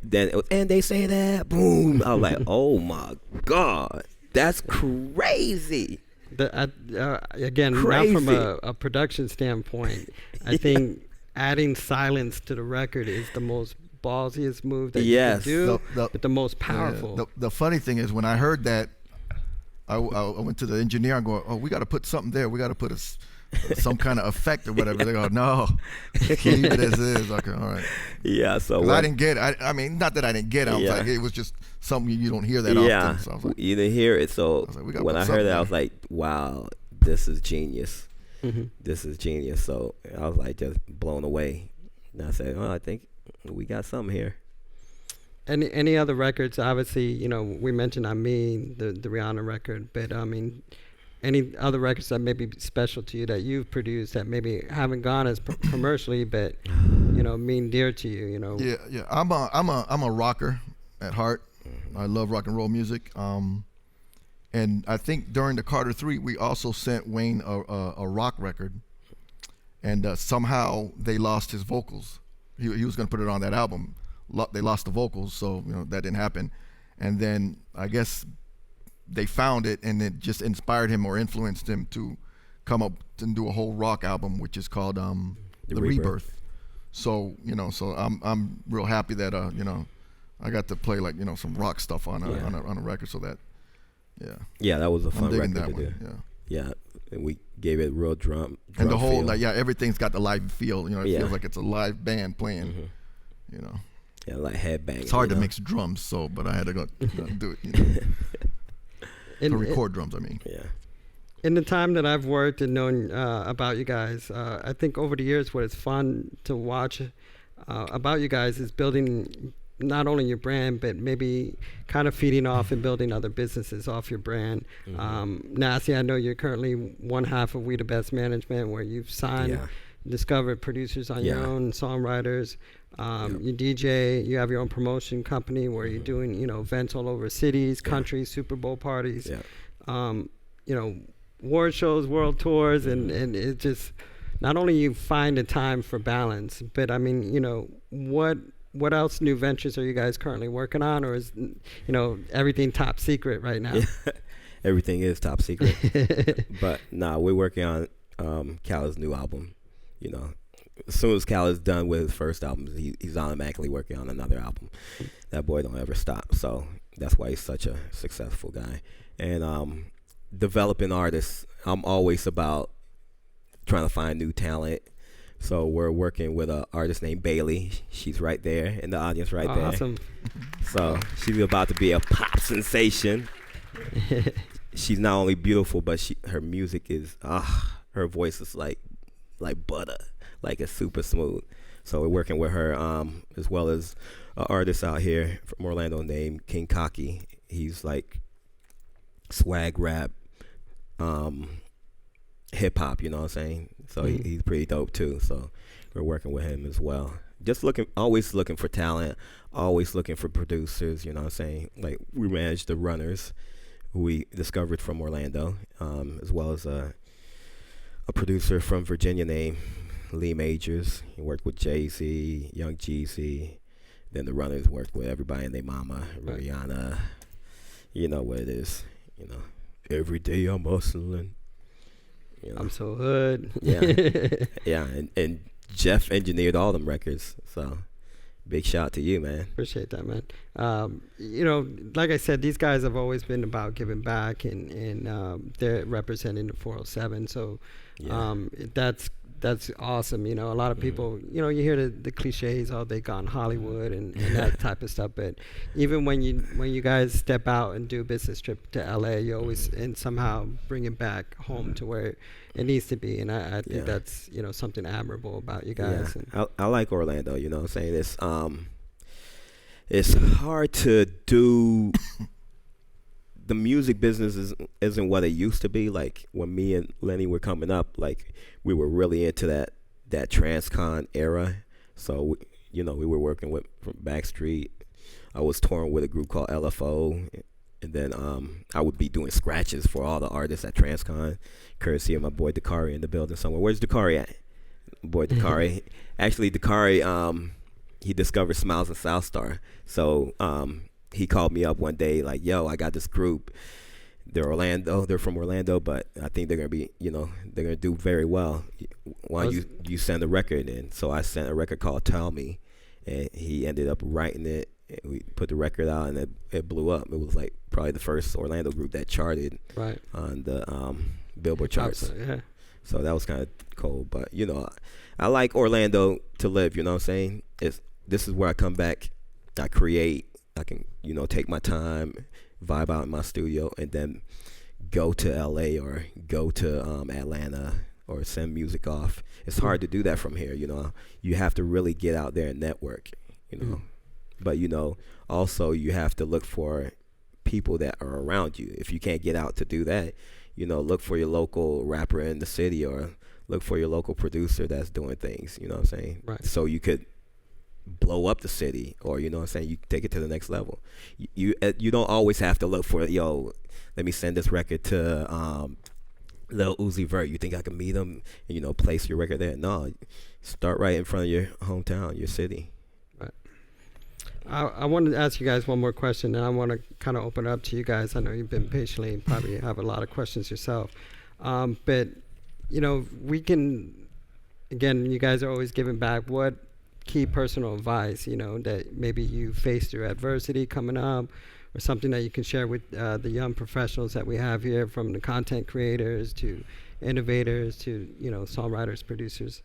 Then it was, "And they say that," boom. I was like, "Oh my God, that's crazy." Again, crazy. Not from a production standpoint, I think adding silence to the record is the most ballsiest move that you can do, but the most powerful. Yeah, the funny thing is, when I heard that, I went to the engineer and go, "Oh, we got to put something there. We got to put some kind of effect or whatever." They go, "No, leave it as is." Okay, all right. Yeah, so I didn't get it. I mean, not that I didn't get it. I was like, it was just something you don't hear that often. So I was like, you didn't hear it. So when I heard that, I was like, "Wow, this is genius. Mm-hmm. This is genius." So I was like, just blown away. And I said, "Oh, I think we got something here." Any other records? Obviously, you know, we mentioned the Rihanna record, but I mean, any other records that may be special to you that you've produced that maybe haven't gone as commercially, but you know, mean dear to you? You know. Yeah. I'm a rocker at heart. Mm-hmm. I love rock and roll music. And I think during the Carter 3, we also sent Wayne a rock record, and somehow they lost his vocals. He was going to put it on that album. They lost the vocals, so you know that didn't happen. And then I guess they found it, and it just inspired him or influenced him to come up and do a whole rock album, which is called The Rebirth. So you know, I'm real happy that you know, I got to play like, you know, some rock stuff on a record. So that that was a fun record to do. Yeah. And we gave it real drum and the whole feel. everything's got the live feel. You know, it feels like it's a live band playing. Mm-hmm. You know. Yeah, like headbanging. It's hard you to know? mix drums, but I had to go do it. To In, record drums, I mean. Yeah. in the time that I've worked and known about you guys, I think over the years, what is fun to watch about you guys is building not only your brand, but maybe kind of feeding off and building other businesses off your brand. Nasty, I know you're currently one half of We the Best Management, where you've signed, discovered producers on your own, songwriters. You DJ, you have your own promotion company where you're doing, events all over cities, countries, Super Bowl parties, award shows, world tours, and it just, not only you find the time for balance, but I mean, what else new ventures are you guys currently working on, or is, everything top secret right now? Everything is top secret. But we're working on Khaled's new album. As soon as Khaled's done with his first album, he's automatically working on another album. That boy don't ever stop. So that's why he's such a successful guy. And developing artists, I'm always about trying to find new talent. So we're working with an artist named Bailey. She's right there in the audience there. Awesome. So she's about to be a pop sensation. She's not only beautiful, but her music is, her voice is like butter. Like it's super smooth. So we're working with her, as well as an artist out here from Orlando named King Kaki. He's like swag rap, hip hop, you know what I'm saying? So he's pretty dope too. So we're working with him as well. Just always looking for talent, always looking for producers, you know what I'm saying? Like we manage the Runners, who we discovered from Orlando, as well as a producer from Virginia named Lee Majors. He worked with Jay-Z, Young Jeezy. Then the Runners worked with everybody and their mama, Rihanna. You know what it is. Every day I'm hustling. I'm so hood. Yeah. And Jeff engineered all them records. So big shout out to you, man. Appreciate that, man. Like I said, these guys have always been about giving back, and they're representing the 407. So that's awesome. A lot of people, you hear the cliches, they gone Hollywood and that type of stuff. But even when you guys step out and do a business trip to LA, you always and somehow bring it back home to where it needs to be. And I think that's something admirable about you guys. Yeah. I like Orlando. You know what I'm saying? It's hard to do. The music business isn't what it used to be. Like when me and Lenny were coming up, like we were really into that Transcon era. So we were working from Backstreet. I was touring with a group called LFO, and then I would be doing scratches for all the artists at Transcon, courtesy of my boy Dakari in the building somewhere. Where's Dakari at? Boy Dakari. Actually, Dakari, he discovered Smiles and South Star. So he called me up one day like, yo, I got this group. They're from Orlando, but I think they're going to be, they're going to do very well. Why don't you send a record in? So I sent a record called Tell Me, and he ended up writing it. And we put the record out, and it blew up. It was like probably the first Orlando group that charted on the Billboard charts. Yeah. So that was kind of cool. But, I like Orlando to live, you know what I'm saying? This is where I come back. I create. I can, take my time, vibe out in my studio, and then go to LA or go to Atlanta or send music off. It's hard to do that from here, You have to really get out there and network, But, also you have to look for people that are around you. If you can't get out to do that, look for your local rapper in the city or look for your local producer that's doing things, you know what I'm saying? Right. So you could blow up the city, or you take it to the next level. You don't always have to look for, let me send this record to Lil Uzi Vert. You think I can meet him and place your record there? No, start right in front of your hometown, your city. Right. I wanted to ask you guys one more question, and I want to kind of open it up to you guys. I know you've been patiently and probably have a lot of questions yourself, but we can, again, you guys are always giving back. What key personal advice, that maybe you face through adversity coming up, or something that you can share with the young professionals that we have here, from the content creators to innovators to, songwriters, producers?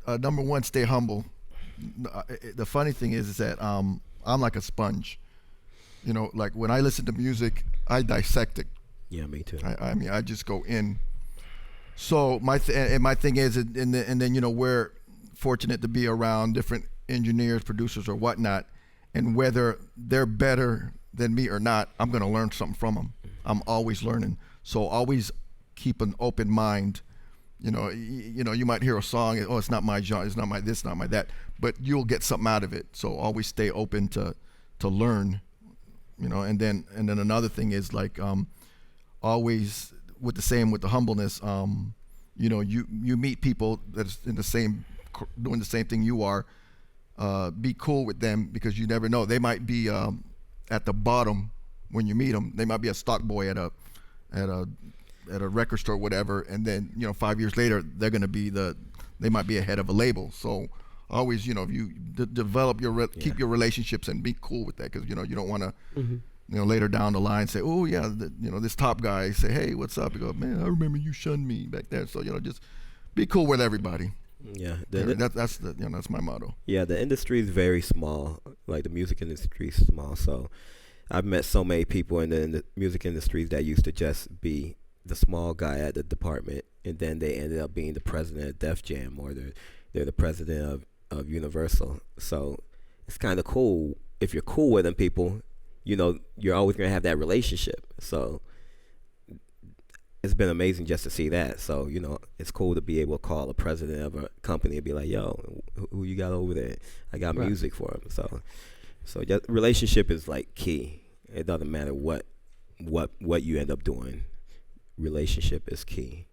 number one, stay humble. The funny thing is that I'm like a sponge. You know, like when I listen to music, I dissect it. Yeah, me too. I mean, I just go in. So my thing is, and then you know, we're fortunate to be around different engineers, producers, or whatnot, and whether they're better than me or not, I'm gonna learn something from them. I'm always learning, so always keep an open mind. You know, you might hear a song, oh, it's not my genre, it's not my this, not my that, but you'll get something out of it. So always stay open to learn. You know, and then another thing is like always with the humbleness. You know, you meet people that's in the same doing the same thing you are. Be cool with them because you never know. They might be at the bottom when you meet them. They might be a stock boy at a record store, whatever, and then 5 years later they're gonna be they might be ahead of a label. So always, if you develop keep your relationships and be cool with that, because you don't want to later down the line say, oh yeah, this top guy say, hey, what's up? You go, man, I remember you shunned me back there. So just be cool with everybody. Yeah, that's my motto. Yeah, the industry is very small. Like the music industry is small. So I've met so many people in the music industries that used to just be the small guy at the department, and then they ended up being the president of Def Jam, or they're the president of Universal. So it's kind of cool if you're cool with them people. You're always gonna have that relationship. So it's been amazing just to see that. So it's cool to be able to call the president of a company and be like, yo, who you got over there? I got music for him. So just, relationship is like key. It doesn't matter what you end up doing. Relationship is key.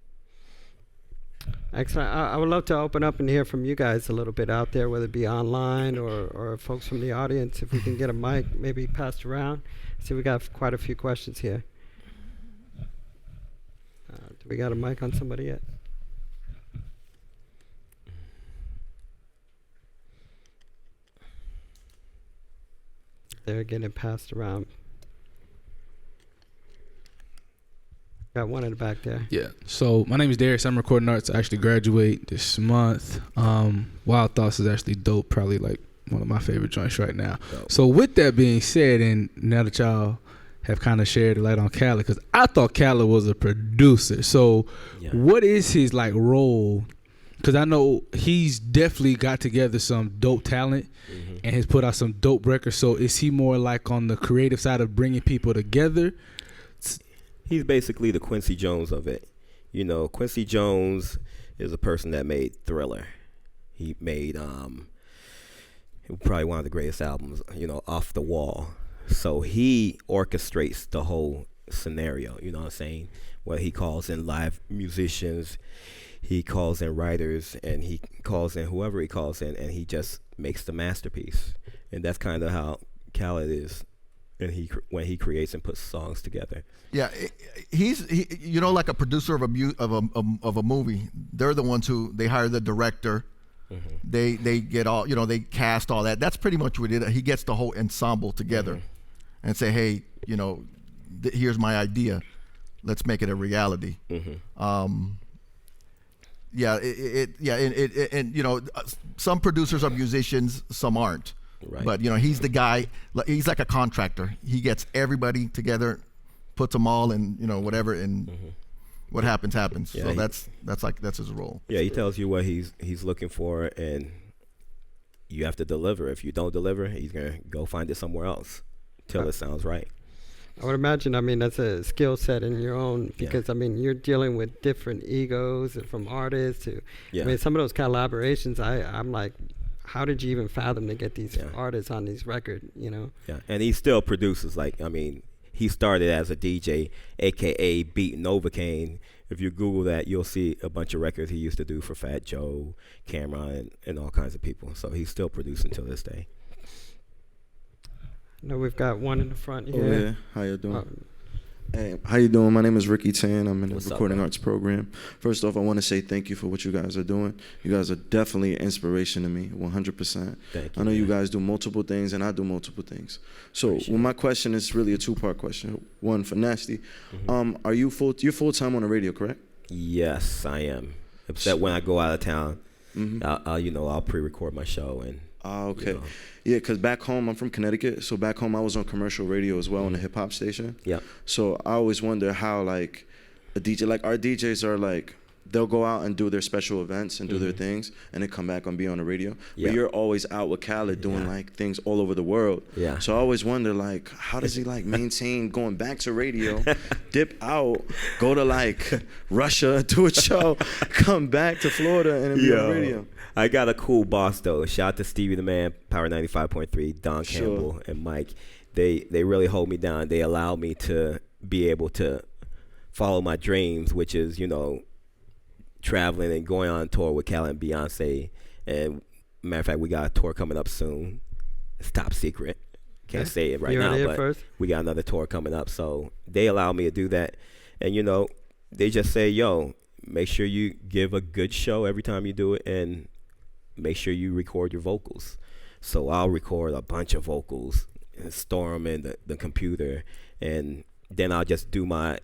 Excellent. I would love to open up and hear from you guys a little bit out there, whether it be online or folks from the audience. If we can get a mic maybe passed around. See, we got quite a few questions here. Do we got a mic on somebody yet? They're getting it passed around. Got one in the back there. Yeah. So my name is Darius. I'm recording arts. I actually graduate this month. Wild Thoughts is actually dope. Probably like one of my favorite joints right now. Dope. So with that being said, and now that y'all have kind of shared the light on Khaled, because I thought Khaled was a producer. So what is his like role? Because I know he's definitely got together some dope talent and has put out some dope records. So is he more like on the creative side of bringing people together? He's basically the Quincy Jones of it. Quincy Jones is a person that made Thriller. He made probably one of the greatest albums, Off the Wall. So he orchestrates the whole scenario, you know what I'm saying? Where he calls in live musicians, he calls in writers, and he calls in whoever he calls in, and he just makes the masterpiece. And that's kind of how Khaled is. And when he creates and puts songs together. Yeah, he's like a producer of a movie. They're the ones who they hire the director. They get all they cast all that. That's pretty much what it is. He gets the whole ensemble together and say, hey, here's my idea. Let's make it a reality. Some producers are musicians, some aren't. Right. But he's the guy. He's like a contractor. He gets everybody together, puts them all in whatever, and what happens. Yeah, so that's his role. Yeah, he tells you what he's looking for, and you have to deliver. If you don't deliver, he's gonna go find it somewhere else till it sounds right. I would imagine. That's a skill set in your own, because you're dealing with different egos from artists to. Some of those collaborations. I'm like, how did you even fathom to get these artists on these records, Yeah, and he still produces. He started as a DJ, a.k.a. Beat Novocaine. If you Google that, you'll see a bunch of records he used to do for Fat Joe, Cameron, and all kinds of people. So he's still producing till this day. I know we've got one in the front here. Oh, yeah. How you doing? Hey, how you doing? My name is Ricky Tan. I'm in the Recording Arts program. First off, I want to say thank you for what you guys are doing. You guys are definitely an inspiration to me, 100%. Thank you. I know you guys do multiple things, and I do multiple things. So, my question is really a two-part question. One for Nasty. Are you're full-time on the radio, correct? Yes, I am. Except when I go out of town. I'll pre-record my show and. Okay. You know. Yeah, because back home, I'm from Connecticut. So back home, I was on commercial radio as well on a hip hop station. Yeah. So I always wonder how, like, a DJ, like, our DJs are like, they'll go out and do their special events and do their things and then come back and be on the radio. Yeah. But you're always out with Khaled doing like things all over the world. Yeah. So I always wonder, like, how does he like maintain going back to radio, dip out, go to like Russia, do a show, come back to Florida and then be on radio? I got a cool boss though. Shout out to Stevie the Man, Power 95.3, Don Campbell, and Mike. They really hold me down. They allow me to be able to follow my dreams, which is, traveling and going on tour with Khaled and Beyonce. And matter of fact, we got a tour coming up soon. It's top secret. Can't say it right now, but we got another tour coming up. So they allow me to do that. And, they just say, yo, make sure you give a good show every time you do it and make sure you record your vocals. So I'll record a bunch of vocals and store them in the computer. And then I'll just do my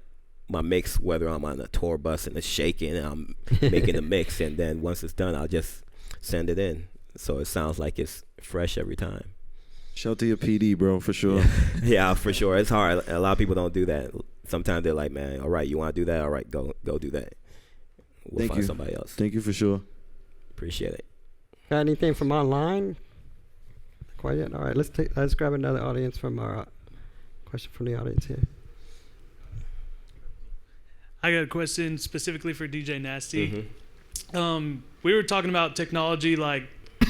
mix, whether I'm on a tour bus and it's shaking and I'm making the mix. And then once it's done, I'll just send it in. So it sounds like it's fresh every time. Shout out to your PD, bro, for sure. Yeah, for sure. It's hard. A lot of people don't do that. Sometimes they're like, man, all right, you want to do that? All right, go do that. We'll find somebody else. Thank you for sure. Appreciate it. Got anything from online? Quite yet? All right, let's grab another audience from our question from the audience here. I got a question specifically for DJ Nasty. We were talking about technology, like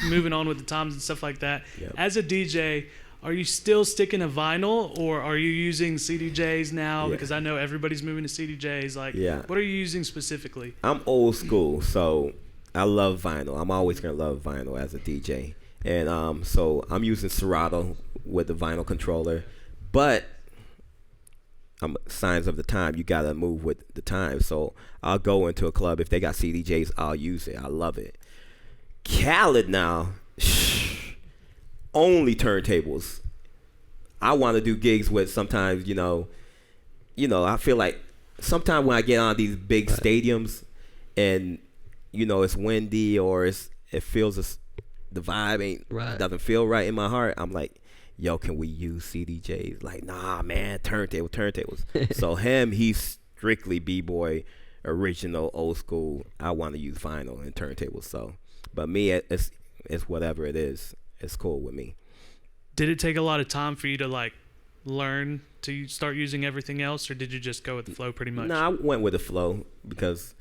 moving on with the times and stuff like that. Yep. As a DJ, are you still sticking to vinyl, or are you using CDJs now? Yeah. Because I know everybody's moving to CDJs. Like, what are you using specifically? I'm old school, so I love vinyl. I'm always gonna love vinyl as a DJ, and so I'm using Serato with the vinyl controller, but signs of the time, you gotta move with the time. So I'll go into a club, if they got CDJs, I'll use it. I love it. Khaled now, only turntables. I want to do gigs with sometimes, I feel like sometimes when I get on these big stadiums and it's windy or it feels the vibe doesn't feel right in my heart, I'm like, yo, can we use CDJs? Like, nah, man, turntables. So he's strictly B-boy, original, old school. I want to use vinyl and turntables. So, but me, it's whatever it is. It's cool with me. Did it take a lot of time for you to like learn to start using everything else, or did you just go with the flow pretty much? I went with the flow because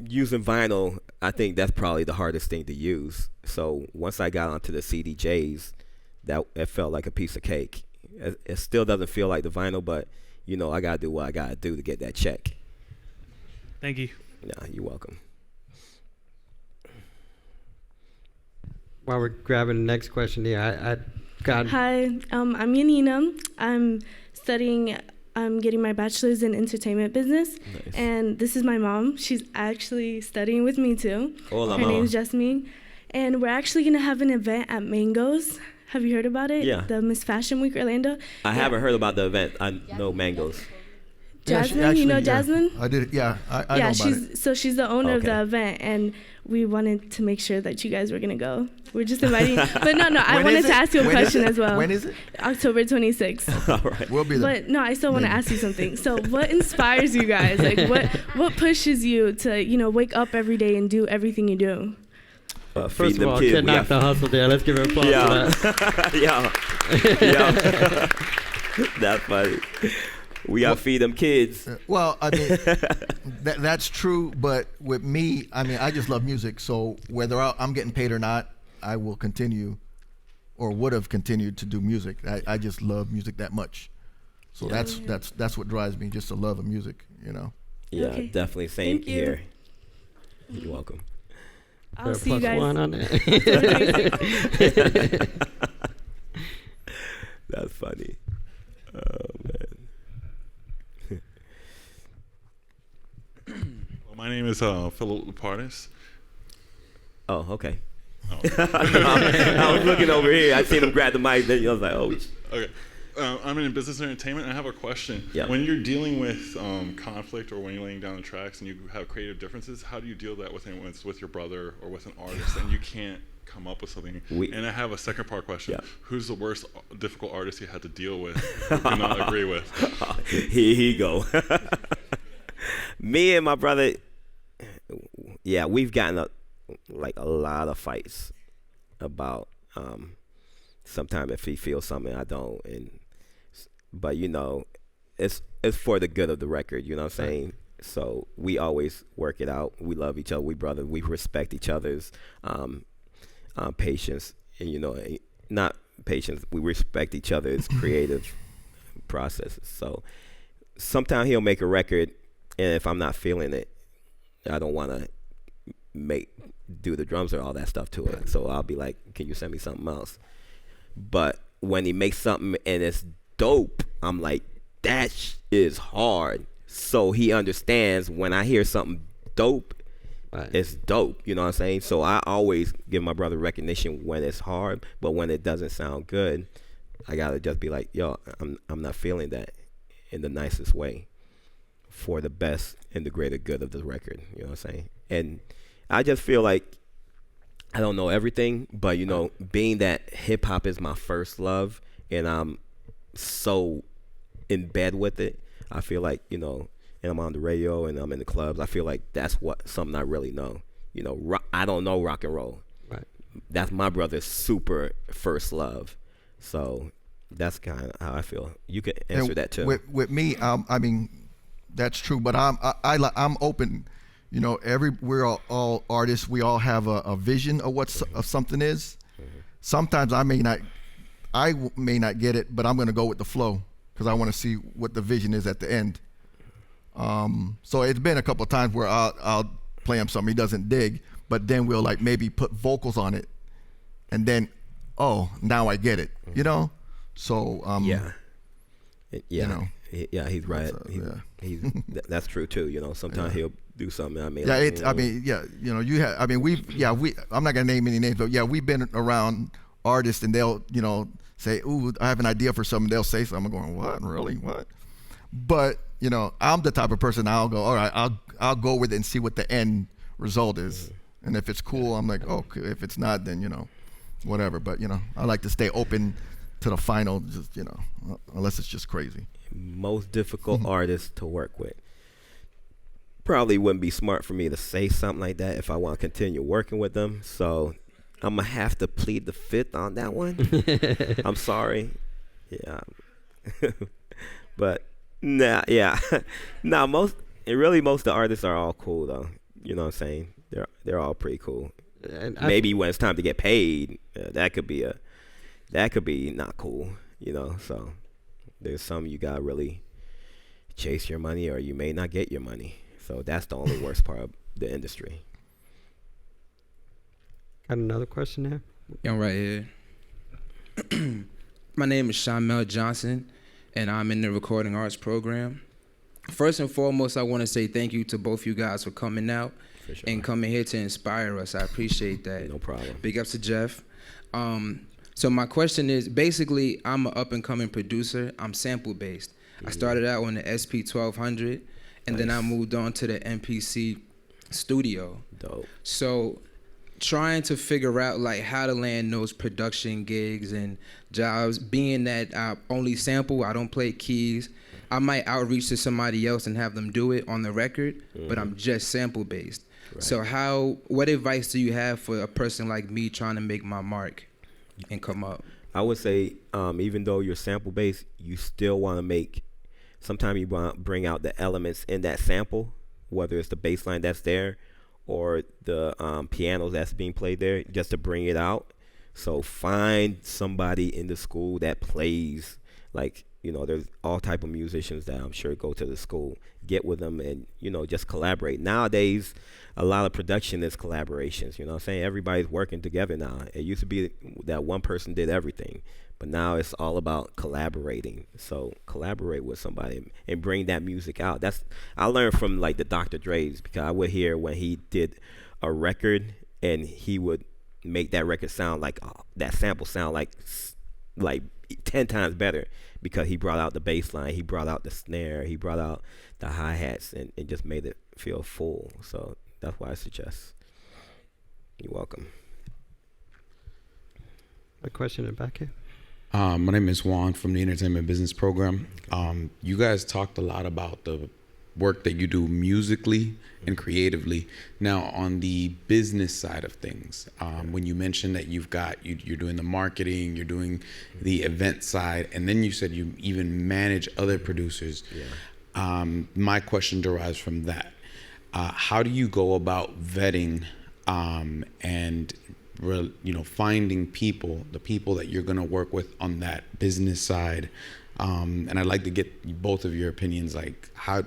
using vinyl, I think that's probably the hardest thing to use. So once I got onto the CDJs, it felt like a piece of cake. It still doesn't feel like the vinyl, but I gotta do what I gotta do to get that check. Thank you. Yeah, you're welcome. While we're grabbing the next question here, I got... Hi, I'm Yanina. I'm getting my bachelor's in entertainment business. Nice. And this is my mom. She's actually studying with me too. Hola, Her Mama. name's Jasmine. And we're actually gonna have an event at Mango's. Have you heard about it? Yeah. The Miss Fashion Week Orlando. I haven't heard about the event. I know Mango's. Jasmine, you know Jasmine? I did it. Yeah, I know about it. So she's the owner of Okay. the event, and we wanted to make sure that you guys were gonna go. We're just inviting. But no, I wanted to ask you a question as well. When is it? October 26th. All right. We'll be there. But no, I still want to ask you something. So what inspires you guys? Like what pushes you to, wake up every day and do everything you do? First of all, kidnap the hustle there. Let's give her applause for that. Yeah. That's funny. We gotta feed them kids. Well, I mean, that's true. But with me, I mean, I just love music. So whether I'm getting paid or not, I will continue, or would have continued to do music. I just love music that much. So that's what drives me, just the love of music. Yeah, Okay. definitely. Same Thank you. here. You're welcome. I'll see you guys. +1 on that. That's funny. Oh man. Well, my name is Philip Lapardis. Oh, okay. Oh. I was looking over here. I seen him grab the mic. Then I was like, oh. Okay. I'm in business and entertainment. And I have a question. Yeah. When you're dealing with conflict, or when you're laying down the tracks and you have creative differences, how do you deal that with anyone? It's with your brother or with an artist, and you can't come up with something? And I have a second part question. Yeah. Who's the worst difficult artist you had to deal with, or do not agree with? Here he go. Me and my brother, yeah, we've gotten a lot of fights about sometimes if he feels something I don't, but you know, it's for the good of the record, you know what I'm saying? So we always work it out. We love each other. We respect each other's patience, and you know, not patience. We respect each other's creative processes. So sometimes he'll make a record, and if I'm not feeling it, I don't want to do the drums or all that stuff to it. So I'll be like, can you send me something else? But when he makes something and it's dope, I'm like, that is hard. So he understands when I hear something dope, it's dope. You know what I'm saying? So I always give my brother recognition when it's hard, but when it doesn't sound good, I gotta just be like, yo, I'm not feeling that, in the nicest way, for the best and the greater good of the record. You know what I'm saying? And I just feel like I don't know everything, but you know, being that hip hop is my first love and I'm so in bed with it, I feel like, you know, and I'm on the radio and I'm in the clubs, I feel like that's something I really know. You know, I don't know rock and roll. Right. That's my brother's super first love. So that's kind of how I feel. You can answer that too. With me, I mean, that's true, but I'm open. You know, we're all artists. We all have a vision of what something is. Mm-hmm. Sometimes I may not get it, but I'm going to go with the flow because I want to see what the vision is at the end. So it's been a couple of times where I'll play him something he doesn't dig, but then we'll like maybe put vocals on it, and then now I get it. You know, so yeah. You know. Yeah, he's right. He's that's true too. You know, sometimes he'll do something. I mean, you know, you have. I mean, I'm not gonna name any names, but yeah, we've been around artists, and they'll, you know, say, "Ooh, I have an idea for something." They'll say something. I'm going, "What? Really? What?" But you know, I'm the type of person. I'll go, all right, I'll go with it and see what the end result is, and if it's cool, I'm like, okay. If it's not, then you know, whatever. But you know, I like to stay open to the final, just you know, unless it's just crazy. Most difficult artist to work with. Probably wouldn't be smart for me to say something like that if I want to continue working with them. So I'm gonna have to plead the fifth on that one. I'm sorry. Yeah. But most of the artists are all cool though. You know what I'm saying? They're all pretty cool. And maybe when it's time to get paid, that could be not cool, you know. So there's some you gotta really chase your money, or you may not get your money. So that's the only worst part of the industry. Got another question there? Yeah, I'm right here. My name is Shamel Johnson, and I'm in the recording arts program. First and foremost, I want to say thank you to both you guys for coming out and coming here to inspire us. I appreciate that. No problem. Big ups to Jeff. So my question is, basically, I'm an up-and-coming producer. I'm sample-based. I started out on the SP1200, and then I moved on to the MPC Studio. Dope. So trying to figure out like how to land those production gigs and jobs, being that I only sample, I don't play keys. I might outreach to somebody else and have them do it on the record, but I'm just sample-based. Right. So what advice do you have for a person like me trying to make my mark and come up? I would say, even though you're sample based, you still want to make. Sometimes you want to bring out the elements in that sample, whether it's the bass line that's there, or the piano that's being played there, just to bring it out. So find somebody in the school that plays, like, you know, there's all type of musicians that I'm sure go to the school. Get with them and, you know, just collaborate. Nowadays, a lot of production is collaborations, you know what I'm saying? Everybody's working together now. It used to be that one person did everything, but now it's all about collaborating. So collaborate with somebody and bring that music out. I learned from like the Dr. Dre's, because I would hear when he did a record and he would make that record sound like, that sample sound like like 10 times better because he brought out the bass line, he brought out the snare, he brought out the hi-hats, and it just made it feel full. So that's why I suggest. You're welcome. A question in the back here. My name is Juan from the Entertainment Business Program. You guys talked a lot about the work that you do musically and creatively. Now, on the business side of things, when you mentioned that you're doing the marketing, you're doing the event side, and then you said you even manage other producers. Yeah. My question derives from that. How do you go about vetting and finding the people that you're going to work with on that business side? And I'd like to get both of your opinions, like how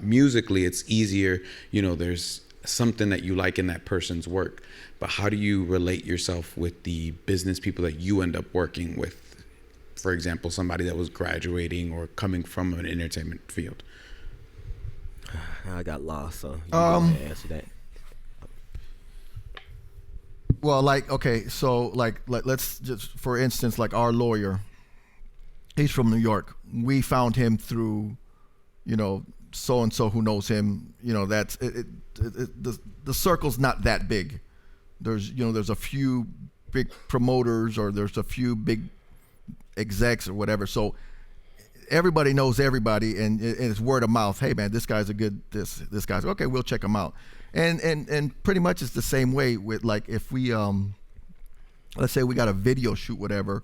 musically it's easier, there's something that you like in that person's work, but how do you relate yourself with the business people that you end up working with? For example, somebody that was graduating or coming from an entertainment field. I got lost, so you answer that. Well, let's just, for instance, like our lawyer, he's from New York. We found him through, so and so who knows him. That's the circle's not that big. There's a few big promoters, or there's a few big execs or whatever. So everybody knows everybody, and it's word of mouth. Hey man, this guy's a good this guy's okay. We'll check him out. And pretty much it's the same way with, like, if we let's say we got a video shoot, whatever,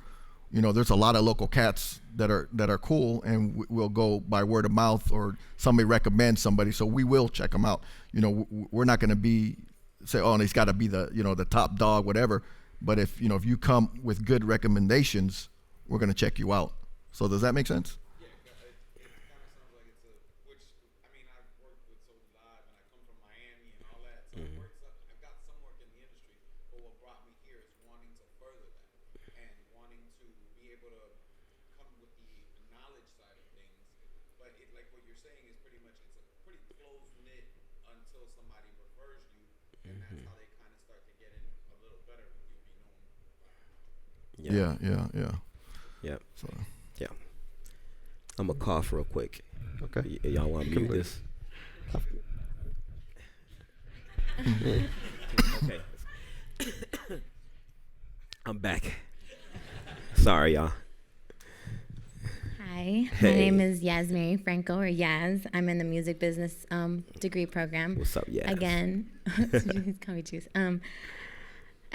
there's a lot of local cats that are cool, and we'll go by word of mouth, or somebody recommends somebody, so we will check them out. We're not going to say, oh, and he's got to be the the top dog, whatever. But if you come with good recommendations, we're going to check you out. So does that make sense? Yeah. Yep. So. Yeah. I'm gonna cough real quick. Okay. Y'all want to mute this? Okay. I'm back. Sorry, y'all. Hi, my name is Yasmiri Franco, or Yaz. I'm in the music business degree program. What's up, Yaz? Again, call me Juice.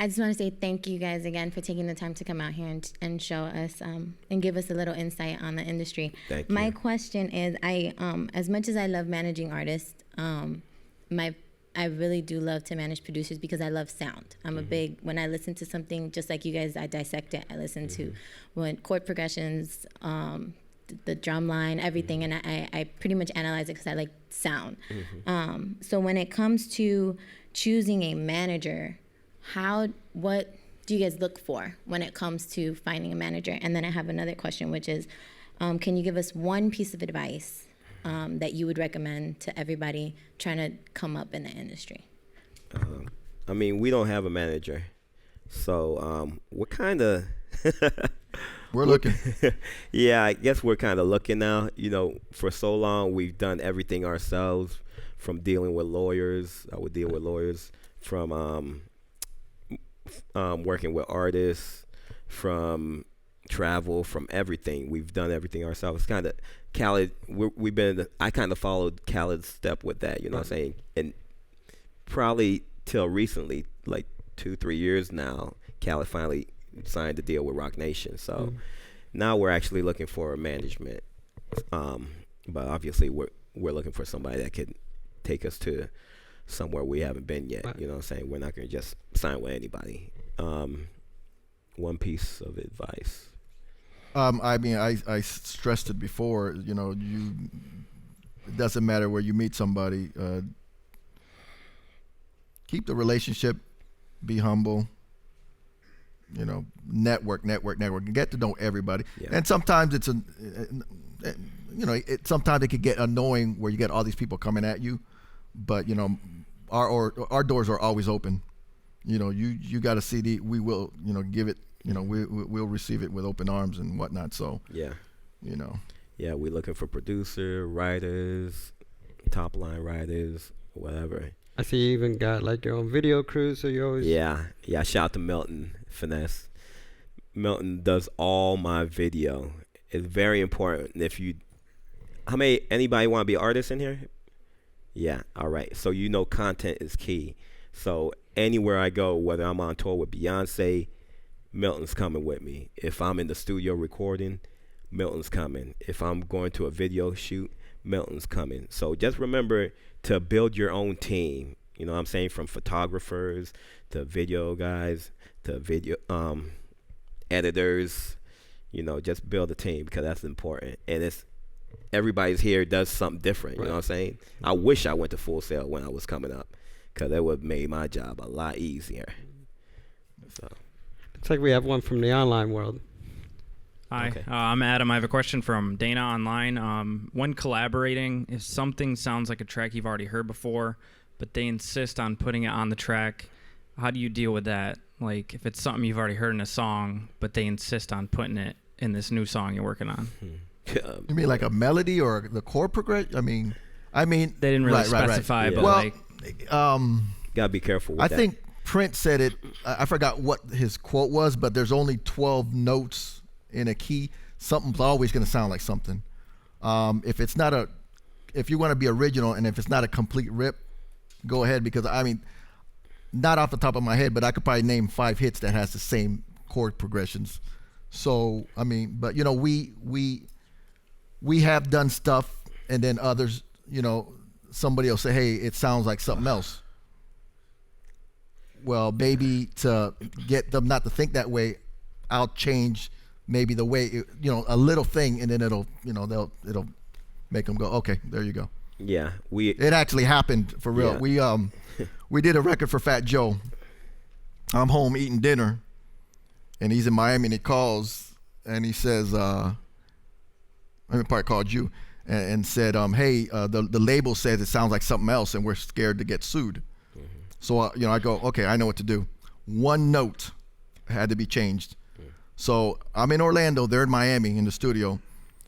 I just want to say thank you guys again for taking the time to come out here and show us and give us a little insight on the industry. Thank you. My question is, as much as I love managing artists, I really do love to manage producers because I love sound. I'm a big, when I listen to something, just like you guys, I dissect it. I listen to when chord progressions, the drum line, everything, and I pretty much analyze it because I like sound. So when it comes to choosing a manager, what do you guys look for when it comes to finding a manager? And then I have another question, which is, can you give us one piece of advice that you would recommend to everybody trying to come up in the industry? We don't have a manager, so we're kind of we're looking. Yeah, I guess we're kind of looking now. For so long we've done everything ourselves, from dealing with lawyers. I would deal with lawyers, from working with artists, from travel, from everything. We've done everything ourselves. It's kind of Khaled. I kind of followed Khaled's step with that. You know what I'm saying? And probably till recently, like 2-3 years now, Khaled finally signed a deal with Rock Nation. So now we're actually looking for a management. But obviously we're looking for somebody that could take us to somewhere we haven't been yet. You know what I'm saying? We're not going to just sign with anybody. One piece of advice. I stressed it before. It doesn't matter where you meet somebody. Keep the relationship. Be humble. Network. Get to know everybody. Yeah. And sometimes sometimes it could get annoying where you get all these people coming at you. But our doors are always open. You got a CD, we will give it we'll receive it with open arms and whatnot. So yeah, yeah, we're looking for producer, writers, top line writers, whatever. I see you even got like your own video crew, so you always Yeah. Shout out to Milton Finesse. Milton does all my video. It's very important. If you, anybody want to be artists in here? Yeah. All right. So content is key. So anywhere I go, whether I'm on tour with Beyonce, Milton's coming with me. If I'm in the studio recording, Milton's coming. If I'm going to a video shoot, Milton's coming. So just remember to build your own team. You know what I'm saying? From photographers to video guys to video editors. Just build a team because that's important. And everybody's here does something different. You know what I'm saying? I wish I went to Full Sail when I was coming up because that would have made my job a lot easier. So looks like we have one from the online world. Hi, Okay. I'm Adam. I have a question from Dana online. When collaborating, if something sounds like a track you've already heard before, but they insist on putting it on the track, how do you deal with that? Like, if it's something you've already heard in a song, but they insist on putting it in this new song you're working on. You mean like a melody or the chord progression? I mean, they didn't really specify, Yeah. but well, like, gotta be careful with I that. think Prince said it. I forgot what his quote was, but there's only 12 notes in a key. Something's always going to sound like something. If you want to be original and if it's not a complete rip, go ahead, because not off the top of my head, but I could probably name 5 hits that has the same chord progressions. So but we have done stuff, and then others, somebody will say, hey, it sounds like something else. Well, maybe to get them not to think that way, I'll change maybe the way a little thing, and then it'll make them go, okay, there you go. Yeah, it actually happened for real. Yeah. We did a record for Fat Joe. I'm home eating dinner, and he's in Miami, and he calls and he says, I probably called you and said, hey, the label says it sounds like something else, and we're scared to get sued. Mm-hmm. So I go, okay, I know what to do. One note had to be changed. So I'm in Orlando, they're in Miami in the studio.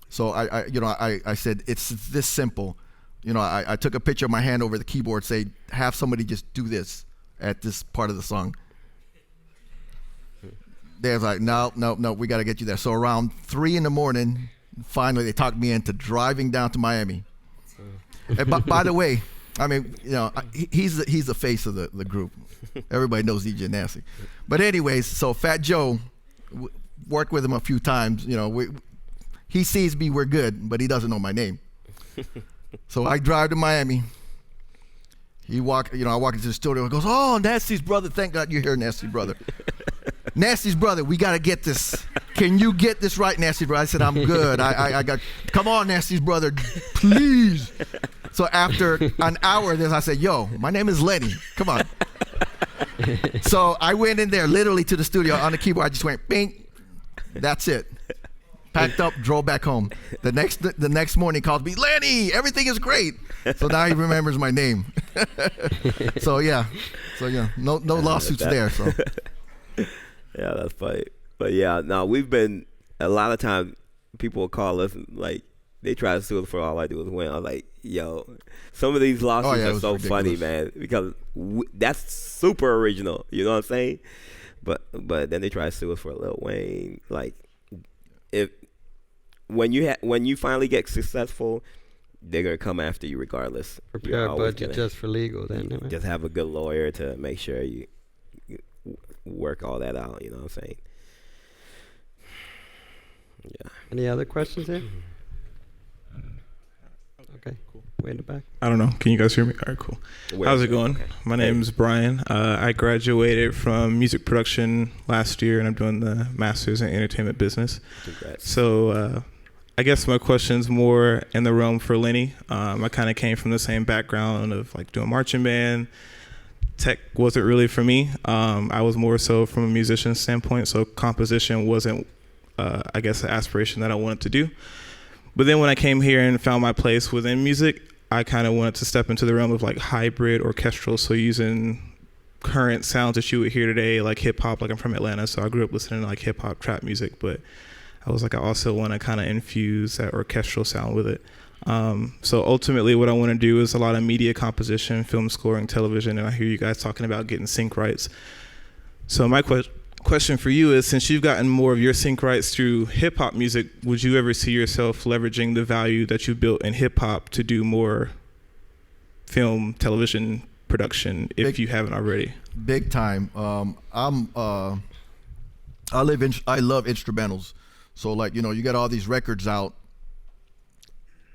So I said, it's this simple. I took a picture of my hand over the keyboard, say, have somebody just do this at this part of the song. They're like, no, we got to get you there. So around 3 a.m, finally they talked me into driving down to Miami. And by the way, he's the face of the group. Everybody knows DJ Nasty. But anyways, so Fat Joe, worked with him a few times. He sees me, we're good, but he doesn't know my name. So I drive to Miami. I walk into the studio. He goes, oh, Nasty's brother. Thank God you're here, Nasty brother. Nasty's brother, we got to get this. Can you get this right, Nasty brother? I said, I'm good. I got, come on, Nasty's brother, please. So after an hour of this, I said, yo, my name is Lenny. Come on. So I went in there literally to the studio on the keyboard. I just went, bing. That's it. Packed up, drove back home. The next morning, he calls me, Lenny, everything is great. So now he remembers my name. So no lawsuits there. So yeah, that's funny. But yeah, no, we've been a lot of times people will call us and like they try to sue us for all I do is win. I'm like, yo, some of these lawsuits are so funny, man, because that's super original. You know what I'm saying? But then they try to sue us for Lil Wayne. Like, when you finally get successful, they're gonna come after you regardless. Prepare a budget just for legal, then. Just have a good lawyer to make sure you work all that out. You know what I'm saying? Yeah. Any other questions here? Okay, cool. Way in the back. I don't know. Can you guys hear me? All right, cool. How's it going? Okay. My name is Brian. I graduated from music production last year, and I'm doing the master's in entertainment business. Congrats. So I guess my question's more in the realm for Lenny. I kind of came from the same background of like doing marching band. Tech wasn't really for me. I was more so from a musician standpoint, so composition wasn't, I guess, an aspiration that I wanted to do. But then when I came here and found my place within music, I kind of wanted to step into the realm of like hybrid orchestral, so using current sounds that you would hear today, like hip hop. Like I'm from Atlanta, so I grew up listening to like hip hop, trap music, but I was like, I also want to kind of infuse that orchestral sound with it. So ultimately what I want to do is a lot of media composition, film scoring, television, and I hear you guys talking about getting sync rights. So my question for you is, since you've gotten more of your sync rights through hip hop music, would you ever see yourself leveraging the value that you built in hip hop to do more film, television production if you haven't already? Big time. I love instrumentals. So like, you know, you got all these records out.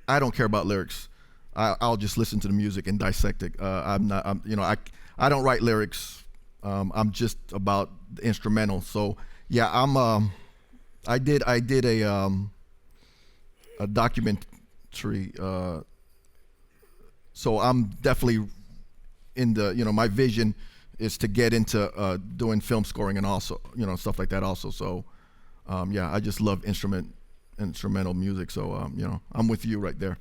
I don't care about lyrics. I'll just listen to the music and dissect it. I don't write lyrics. I'm just about the instrumental. So yeah, I did a documentary. So I'm definitely in the, you know, my vision is to get into doing film scoring and also, you know, stuff like that also. So yeah, I just love instrumental music. So you know, I'm with you right there.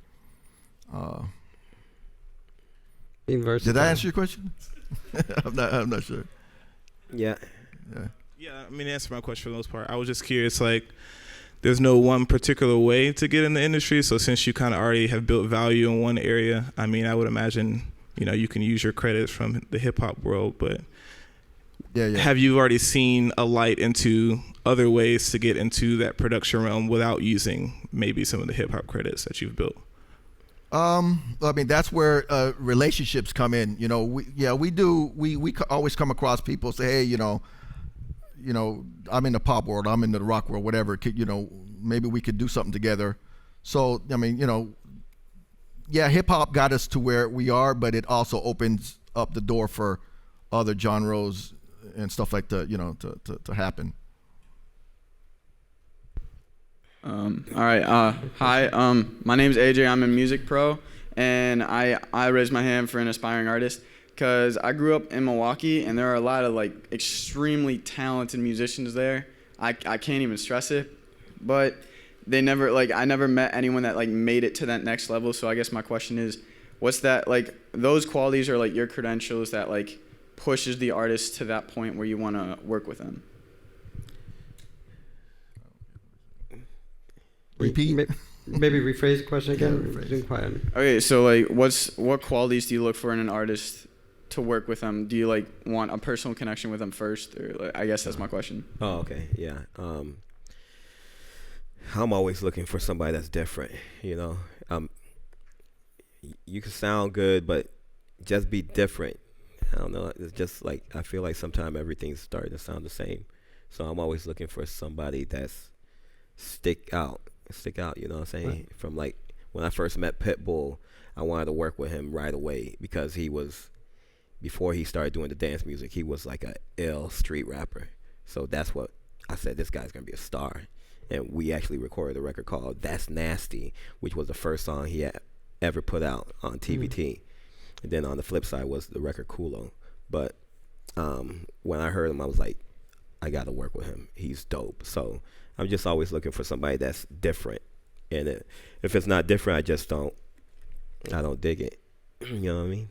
Did I answer your question? I'm not sure. Yeah. Yeah, I mean, answer my question for the most part. I was just curious, like, there's no one particular way to get in the industry. So since you kind of already have built value in one area, I mean, I would imagine, you know, you can use your credits from the hip hop world, but have you already seen a light into other ways to get into that production realm without using maybe some of the hip hop credits that you've built? I mean, that's where relationships come in. You know, we always come across people say, hey, you know, I'm in the pop world, I'm in the rock world, whatever. You know, maybe we could do something together. So, I mean, you know, yeah, hip hop got us to where we are, but it also opens up the door for other genres and stuff like that, you know, to happen. All right. Hi. My name's AJ. I'm a music pro, and I raised my hand for an aspiring artist because I grew up in Milwaukee, and there are a lot of like extremely talented musicians there. I can't even stress it, but they never I never met anyone that like made it to that next level. So I guess my question is, what's that like? Those qualities are like your credentials that like pushes the artist to that point where you want to work with them. Repeat. Maybe rephrase the question again. Okay, so like, what qualities do you look for in an artist to work with them? Do you like want a personal connection with them first, or like, I guess that's my question. Oh, okay, yeah. I'm always looking for somebody that's different. You know, you can sound good, but just be different. I don't know. It's just like I feel like sometimes everything's starting to sound the same. So I'm always looking for somebody that's stick out, you know what I'm saying? Right. From like when I first met Pitbull, I wanted to work with him right away because he was, before he started doing the dance music, he was like a ill street rapper. So that's what I said, this guy's gonna be a star. And we actually recorded a record called That's Nasty, which was the first song he had ever put out on TVT. And then on the flip side was the record Kulo. But when I heard him, I was like, I gotta work with him. He's dope. So I'm just always looking for somebody that's different. And if it's not different, I don't dig it. You know what I mean?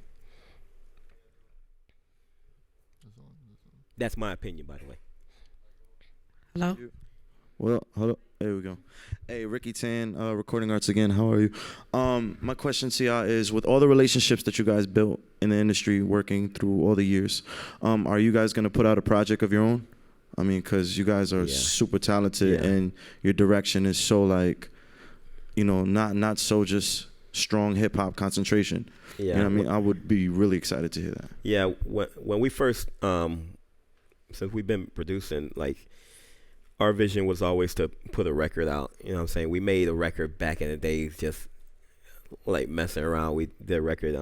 That's my opinion, by the way. Hello? Well, hold up. There we go. Hey, Ricky Tan, Recording Arts again. How are you? My question to y'all is, with all the relationships that you guys built in the industry, working through all the years, are you guys going to put out a project of your own? I mean, because you guys are super talented and your direction is so like, you know, not so just strong hip hop concentration. Yeah. You know what I mean? I would be really excited to hear that. Yeah. When we first, since we've been producing, like, our vision was always to put a record out. You know what I'm saying? We made a record back in the days just like messing around. We did a record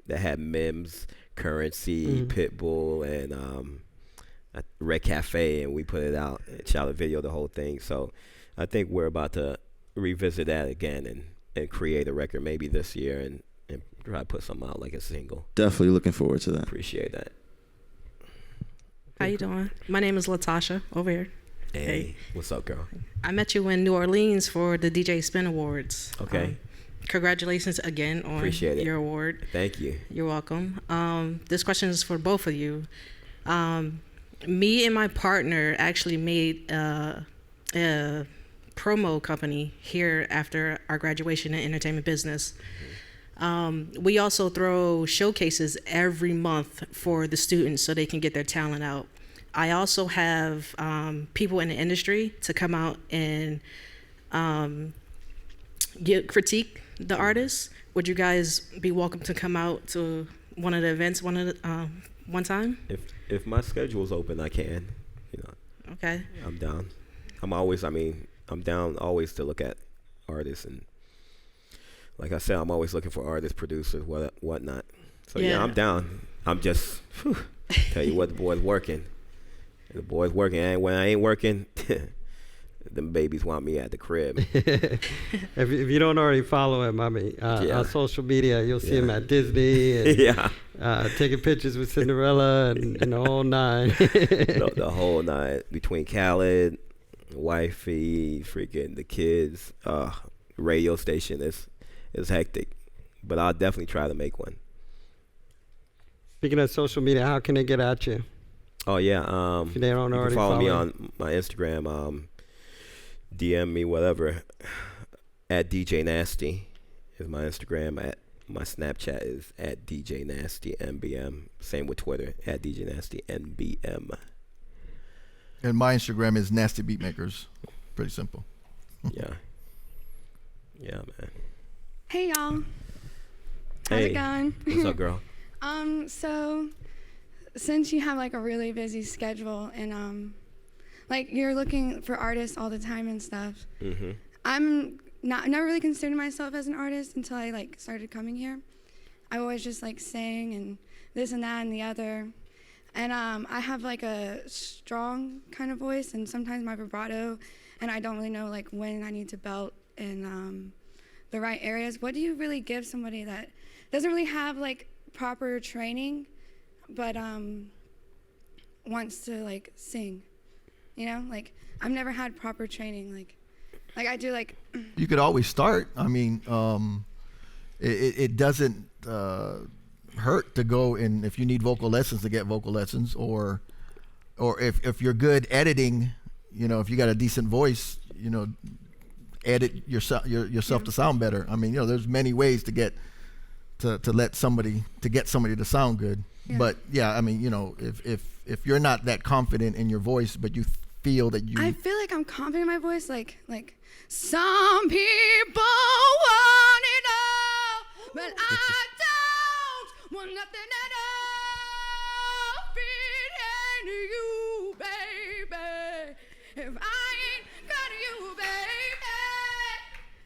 that had Mims, Currency, Pitbull, and Red Cafe, and we put it out, shot a video, the whole thing. So I think we're about to revisit that again and create a record maybe this year and try to put something out like a single. Definitely looking forward to that. Appreciate that. How you doing? My name is Latasha over here. Hey, what's up, girl? I met you in New Orleans for the DJ Spin Awards. Okay. Congratulations again on your award. Thank you. You're welcome. This question is for both of you. Me and my partner actually made a promo company here after our graduation in entertainment business. We also throw showcases every month for the students so they can get their talent out. I also have people in the industry to come out and critique the artists. Would you guys be welcome to come out to one of the events one time? If my schedule's open, I can. Okay. I'm down. I'm down always to look at artists, and like I said, I'm always looking for artists, producers, whatnot. So yeah, I'm down. I'm just tell you what, the boy's working. The boy's working, and when I ain't working, them babies want me at the crib. If you don't already follow him, on social media, you'll see him at Disney and taking pictures with Cinderella and the whole nine. the whole nine, between Khaled, wifey, freaking the kids, radio station is hectic, but I'll definitely try to make one. Speaking of social media, how can they get at you? Oh yeah, if they don't you already can follow me on my Instagram. DM me, whatever. At DJ Nasty is my Instagram. My Snapchat is at DJ Nasty NBM. Same with Twitter, at DJ Nasty NBM. And my Instagram is Nasty Beatmakers. Pretty simple. Yeah, man. Hey y'all. How's Hey, it going? what's up, girl? So since you have like a really busy schedule and like you're looking for artists all the time and stuff, I'm never really considered myself as an artist until I like started coming here. I always just like sang and this and that and the other, and I have like a strong kind of voice and sometimes my vibrato, and I don't really know like when I need to belt in the right areas. What do you really give somebody that doesn't really have like proper training but wants to like sing? Like I've never had proper training. Like I do like. You could always start. I mean, it doesn't hurt to go and if you need vocal lessons to get vocal lessons, or if you're good editing, if you got a decent voice, edit yourself to sound better. I mean, there's many ways to get to get somebody to sound good. Yeah. But yeah, I mean, if you're not that confident in your voice, but you feel that you. I feel like I'm confident in my voice. Like some people want it all, but I don't want nothing at all. Fit in you, baby. If I ain't got you, baby.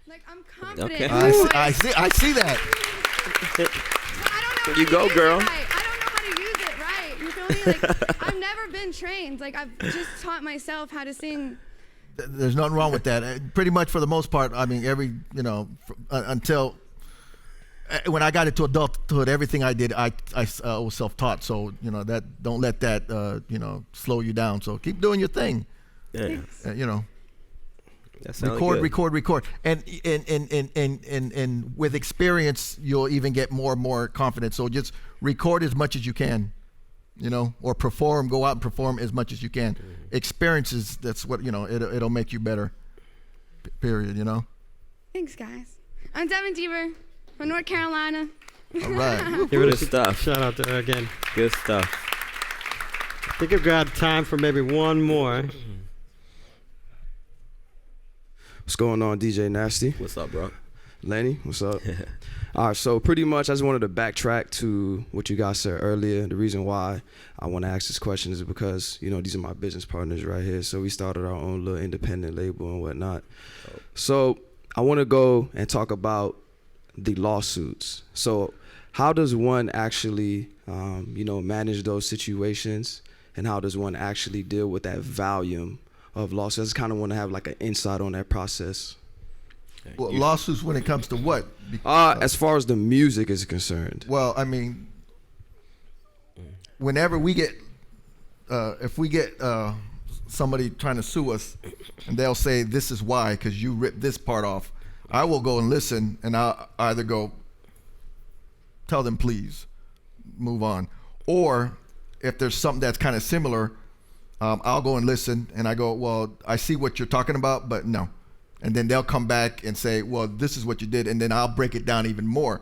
Like I'm confident. Okay. In my voice. I see that. I don't know. You go, girl. Right. I don't know how to use it right. You feel me? Like I've never been trained. Like I've just taught myself how to sing. There's nothing wrong with that. Pretty much for the most part. I mean, until when I got into adulthood, everything I did, I was self-taught. So that don't let that slow you down. So keep doing your thing. Yeah. Record, and with experience, you'll even get more and more confident. So just record as much as you can, or go out and perform as much as you can. Experiences, that's what it'll make you better. Period. Thanks, guys. I'm Devin Deaver from North Carolina. All right. Give it Good stuff. Shout out to her again. Good stuff. I think we've got time for maybe one more. What's going on, DJ Nasty? What's up, bro? Lenny, what's up? All right, so pretty much I just wanted to backtrack to what you guys said earlier. The reason why I want to ask this question is because, these are my business partners right here. So we started our own little independent label and whatnot. So I want to go and talk about the lawsuits. So how does one actually, manage those situations, and how does one actually deal with that volume of lawsuits? I just kind of want to have like an insight on that process. Well, lawsuits when it comes to what? As far as the music is concerned. Well, I mean, whenever we get, if we get somebody trying to sue us, and they'll say this is why, because you ripped this part off, I will go and listen, and I'll either go, tell them please, move on, or if there's something that's kind of similar, I'll go and listen, and I go, well, I see what you're talking about, but no. And then they'll come back and say, well, this is what you did, and then I'll break it down even more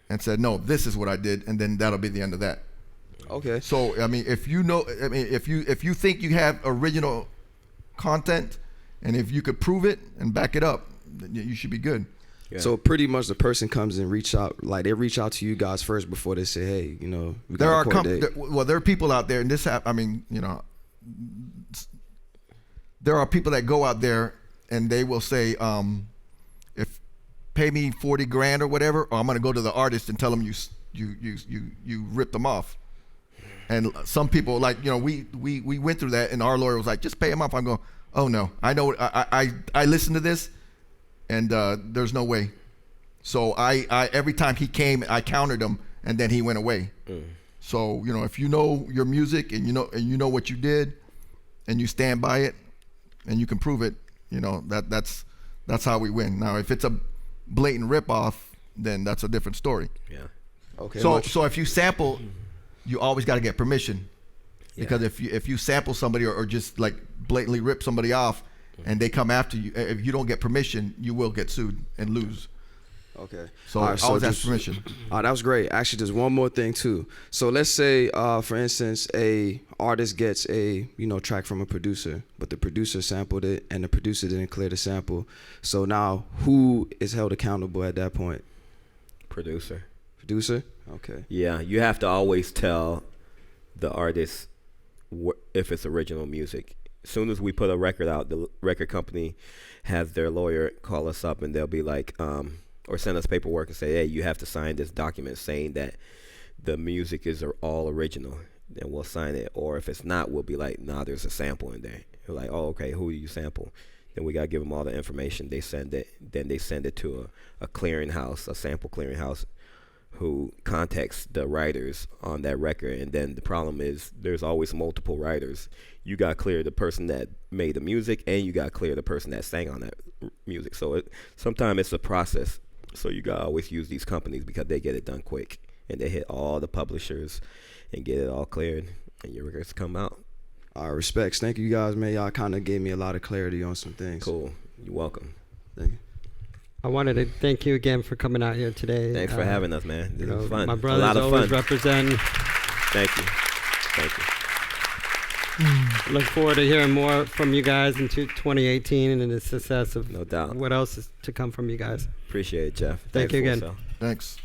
and say, no, this is what I did, and then that'll be the end of that. Okay. So I mean, if you think you have original content, and if you could prove it and back it up, then you should be good. Yeah. So pretty much the person comes and reach out to you guys first before they say, hey, you know, we got a court date. There are people out there, and there are people that go out there and they will say, if pay me 40 grand or whatever, or I'm gonna go to the artist and tell them you ripped them off. And some people, like, you know, we went through that, and our lawyer was like, just pay him off. I'm going, oh no, I know, I listened to this, and there's no way. So I every time he came, I countered him, and then he went away. So, you know, if you know your music and you know what you did, and you stand by it, and you can prove it, you know, that's how we win. Now, if it's a blatant ripoff, then that's a different story. Yeah. Okay. So if you sample, you always got to get permission, because if you sample somebody or just like blatantly rip somebody off, and they come after you, if you don't get permission, you will get sued and lose. Okay. So always ask permission. That was great. Actually, there's one more thing too. So let's say, for instance, a artist gets a track from a producer, but the producer sampled it and the producer didn't clear the sample. So now, who is held accountable at that point? Producer. Producer. Okay. Yeah, you have to always tell the artist if it's original music. As soon as we put a record out, the record company has their lawyer call us up, and they'll be like, or send us paperwork and say, hey, you have to sign this document saying that the music is all original. Then we'll sign it. Or if it's not, we'll be like, nah, there's a sample in there. We're like, oh, okay, who do you sample? Then we got to give them all the information. They send it. Then they send it to a clearinghouse, a sample clearinghouse, who contacts the writers on that record. And then the problem is there's always multiple writers. You got to clear the person that made the music, and you got to clear the person that sang on that music. So sometimes it's a process. So you got to always use these companies because they get it done quick, and they hit all the publishers and get it all cleared, and your records come out. Respects. Thank you guys, man. Y'all kind of gave me a lot of clarity on some things. Cool. You're welcome. Thank you. I wanted to thank you again for coming out here today. Thanks for having us, man. This was fun. My brothers always represent. Thank you. Thank you. Look forward to hearing more from you guys in 2018 and the success of no doubt what else is to come from you guys. Appreciate it, Jeff. Thank you again. Thanks.